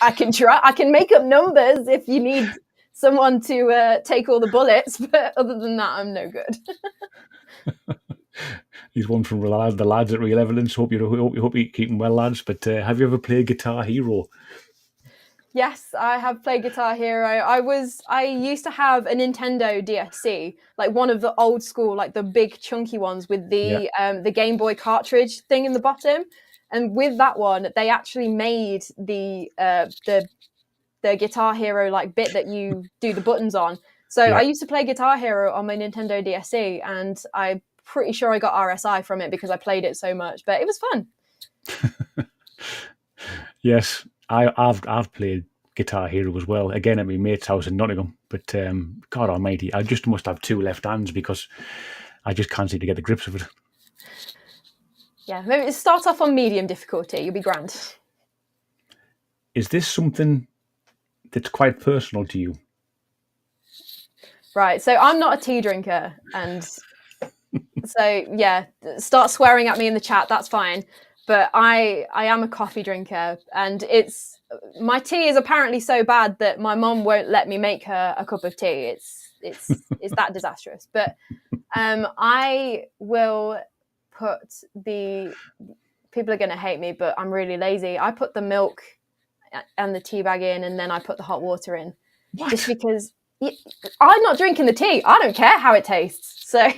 I can try. I can make up numbers if you need someone to take all the bullets, but other than that, I'm no good. He's one from the lads at Real Evidence. Hope you're keeping well, lads. But have you ever played Guitar Hero? Yes, I have played Guitar Hero. I used to have a Nintendo DSC, like one of the old school, like the big chunky ones with the Game Boy cartridge thing in the bottom. And with that one, they actually made the Guitar Hero like bit that you do the buttons on. So I used to play Guitar Hero on my Nintendo DSC, and I'm pretty sure I got RSI from it because I played it so much. But it was fun. Yes, I've played Guitar Hero as well. Again, at my mate's house in Nottingham. But God Almighty, I just must have two left hands because I just can't seem to get the grips of it. Yeah, maybe start off on medium difficulty. You'll be grand. Is this something that's quite personal to you? Right, so I'm not a tea drinker, and so yeah, start swearing at me in the chat, that's fine. But I am a coffee drinker, and my tea is apparently so bad that my mum won't let me make her a cup of tea. It's that disastrous. But I will put people are going to hate me, but I'm really lazy. I put the milk and the tea bag in, and then I put the hot water in. What? Just because I'm not drinking the tea. I don't care how it tastes. So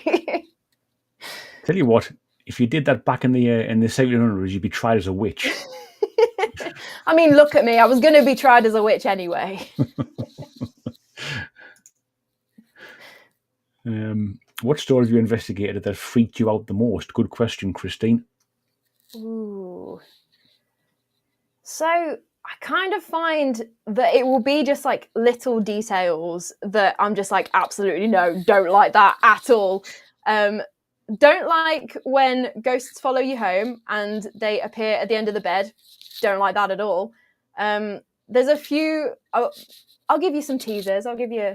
tell you what, if you did that back in the 1700s, you'd be tried as a witch. I mean, look at me. I was going to be tried as a witch anyway. What story have you investigated that freaked you out the most? Good question, Christine. Ooh. So I kind of find that it will be just like little details that I'm just like, absolutely no, don't like that at all. Don't like when ghosts follow you home and they appear at the end of the bed. Don't like that at all. There's a few. I'll give you some teasers.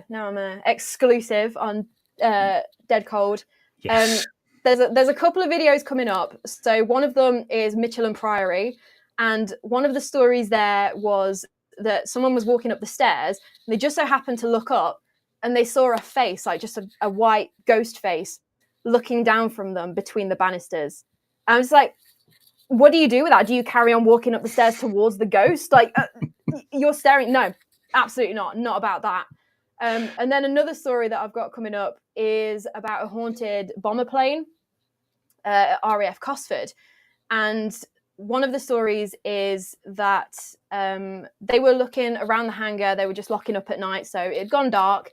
Now I'm exclusive on Dead Cold. Yes. There's a couple of videos coming up. So one of them is Mitchell and Priory, and one of the stories there was that someone was walking up the stairs and they just so happened to look up and they saw a face, like just a white ghost face, looking down from them between the banisters. And I was like, what do you do with that? Do you carry on walking up the stairs towards the ghost? Like, you're staring? No, absolutely not. Not about that. And then another story that I've got coming up is about a haunted bomber plane at RAF Cosford. And one of the stories is that they were looking around the hangar. They were just locking up at night. So it had gone dark.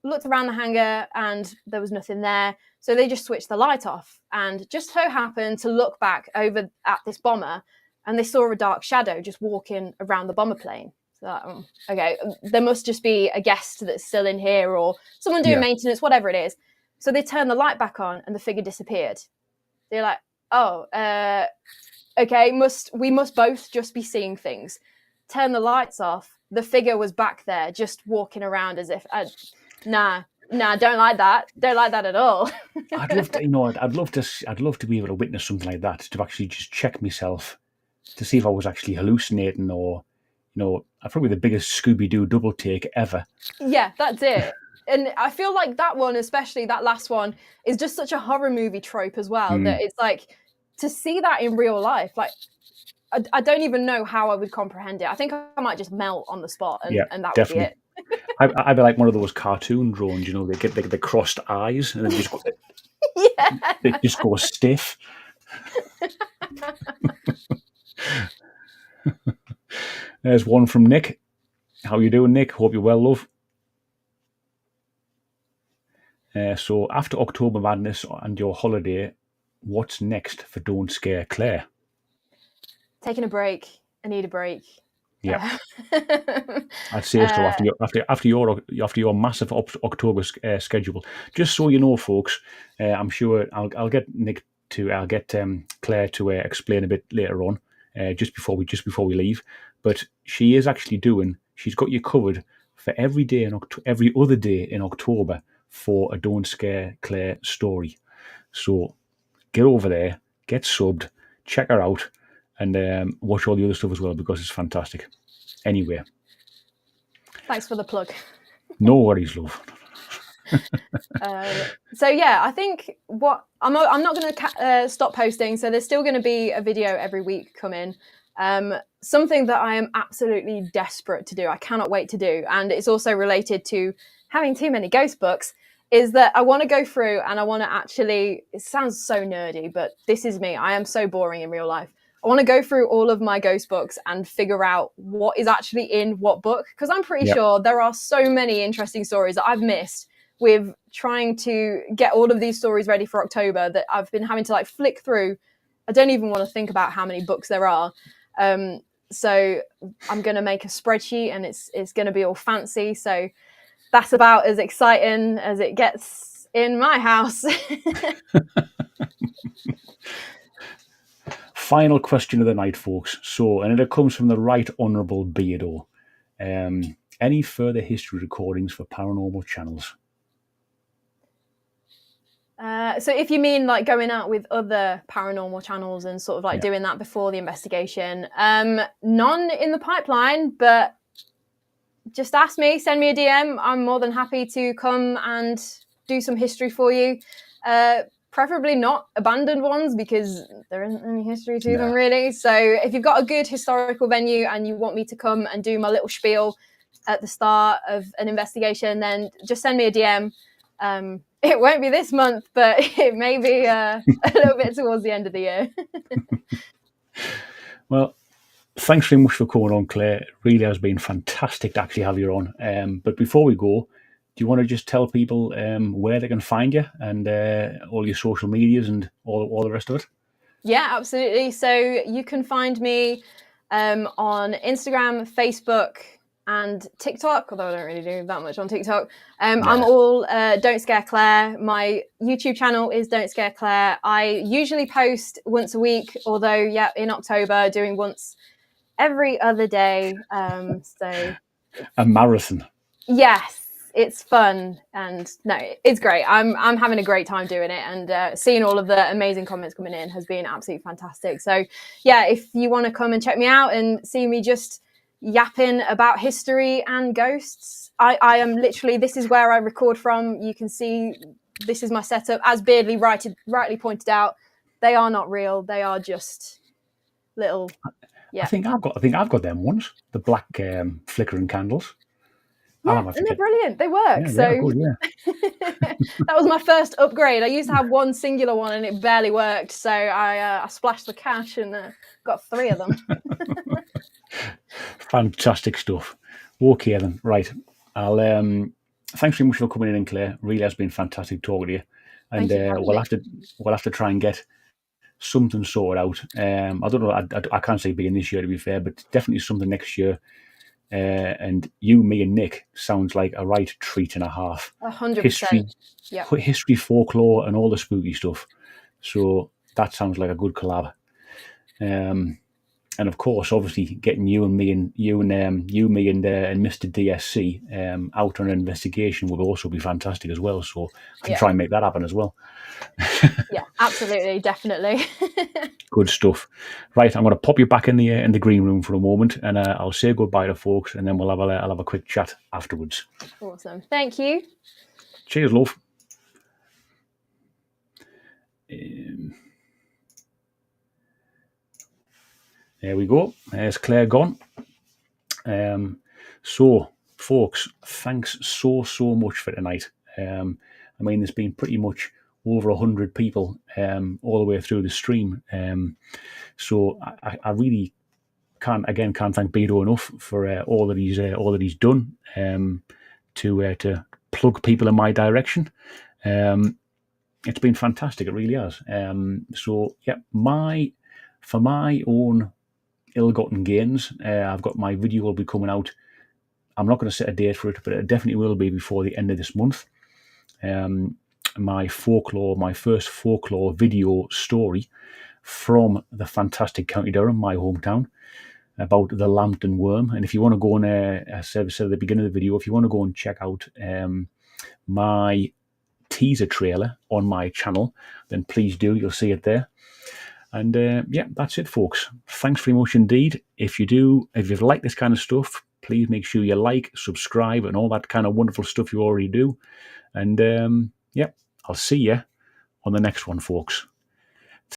Looked around the hangar and there was nothing there. So they just switched the light off and just so happened to look back over at this bomber and they saw a dark shadow just walking around the bomber plane. So okay, there must just be a guest that's still in here or someone doing maintenance, whatever it is. So they turned the light back on and the figure disappeared. They're like, oh, okay, we must both just be seeing things. Turn the lights off. The figure was back there just walking around as if... nah, Nah, don't like that. Don't like that at all. I'd love to, I'd love to be able to witness something like that, to actually just check myself to see if I was actually hallucinating, or, probably the biggest Scooby-Doo double take ever. Yeah, that's it. And I feel like that one, especially that last one, is just such a horror movie trope as well, that it's like, to see that in real life, like, I don't even know how I would comprehend it. I think I might just melt on the spot, and that Definitely. would be it. I'd be like one of those cartoon drones, they get the crossed eyes, and then they just go stiff. There's one from Nick. How you doing, Nick? Hope you're well, love. So after October Madness and your holiday, what's next for Don't Scare Claire? Taking a break. I need a break. Yeah, I'd say so. After your massive October schedule, just so you know, folks, I'm sure I'll get Claire to explain a bit later on, just before we leave. But she is actually she's got you covered for every other day in October for a Don't Scare Claire story. So get over there, get subbed, check her out, and watch all the other stuff as well, because it's fantastic. Anyway. Thanks for the plug. No worries, love. So yeah, I think I'm not going to stop posting. So there's still going to be a video every week coming. Something that I am absolutely desperate to do, I cannot wait to do, and it's also related to having too many ghost books, is that I want to go through and I want to actually, it sounds so nerdy, but this is me. I am so boring in real life. I want to go through all of my ghost books and figure out what is actually in what book, because I'm pretty sure there are so many interesting stories that I've missed with trying to get all of these stories ready for October, that I've been having to like flick through. I don't even want to think about how many books there are. So I'm going to make a spreadsheet, and it's going to be all fancy. So that's about as exciting as it gets in my house. Final question of the night, folks. So, and it comes from the Right Honourable Beardo. Any further history recordings for paranormal channels? So if you mean like going out with other paranormal channels and sort of like doing that before the investigation, none in the pipeline, but just ask me, send me a DM. I'm more than happy to come and do some history for you. Preferably not abandoned ones, because there isn't any history to them really. So if you've got a good historical venue and you want me to come and do my little spiel at the start of an investigation, then just send me a DM. It won't be this month, but it may be a little bit towards the end of the year. Well, thanks very much for coming on, Claire. It really has been fantastic to actually have you on. But before we go, do you want to just tell people where they can find you, and all your social medias and all the rest of it? Yeah, absolutely. So you can find me on Instagram, Facebook, and TikTok, although I don't really do that much on TikTok. I'm all Don't Scare Claire. My YouTube channel is Don't Scare Claire. I usually post once a week, although in October doing once every other day. So a marathon. Yes, it's fun, and no, it's great. I'm having a great time doing it, and seeing all of the amazing comments coming in has been absolutely fantastic. So yeah, if you want to come and check me out and see me just yapping about history and ghosts, I am literally, this is where I record from. You can see this is my setup. As Beardley rightly pointed out, they are not real. They are just little. Yeah, I think I've got them ones. The black flickering candles. Yeah, and they're brilliant. They work. So good, that was my first upgrade. I used to have one singular one and it barely worked. So I splashed the cash and got 3 of them. Fantastic stuff. Okay then, right. I'll thanks very much for coming in, Claire. Really has been fantastic talking to you. And we'll have to try and get something sorted out. I don't know. I can't say being this year, to be fair, but definitely something next year. And you, me, and Nick sounds like a right treat and a half. 100%. History, folklore, and all the spooky stuff. So that sounds like a good collab. and of course, obviously, getting you, me, and Mr. DSC out on an investigation would also be fantastic as well. So I can try and make that happen as well. Yeah, absolutely, definitely. Good stuff. Right, I'm going to pop you back in the green room for a moment, and I'll say goodbye to folks, and then I'll have a quick chat afterwards. Awesome. Thank you. Cheers, love. There we go. There's Claire gone. So, folks, thanks so much for tonight. I mean, there's been pretty much over 100 people all the way through the stream. So I really can't thank Beto enough for all that he's done to plug people in my direction. It's been fantastic. It really has. So yeah, for my own ill-gotten gains, I've got my video will be coming out. I'm not going to set a date for it, but it definitely will be before the end of this month. My first folklore video story from the fantastic County Durham, my hometown, about the Lambton worm. And if you want to go and, I said at the beginning of the video, if you want to go and check out my teaser trailer on my channel, then please do. You'll see it there. And yeah, that's it, folks. Thanks very much indeed. If you've liked this kind of stuff, please make sure you like, subscribe, and all that kind of wonderful stuff you already do. And yeah, I'll see you on the next one, folks.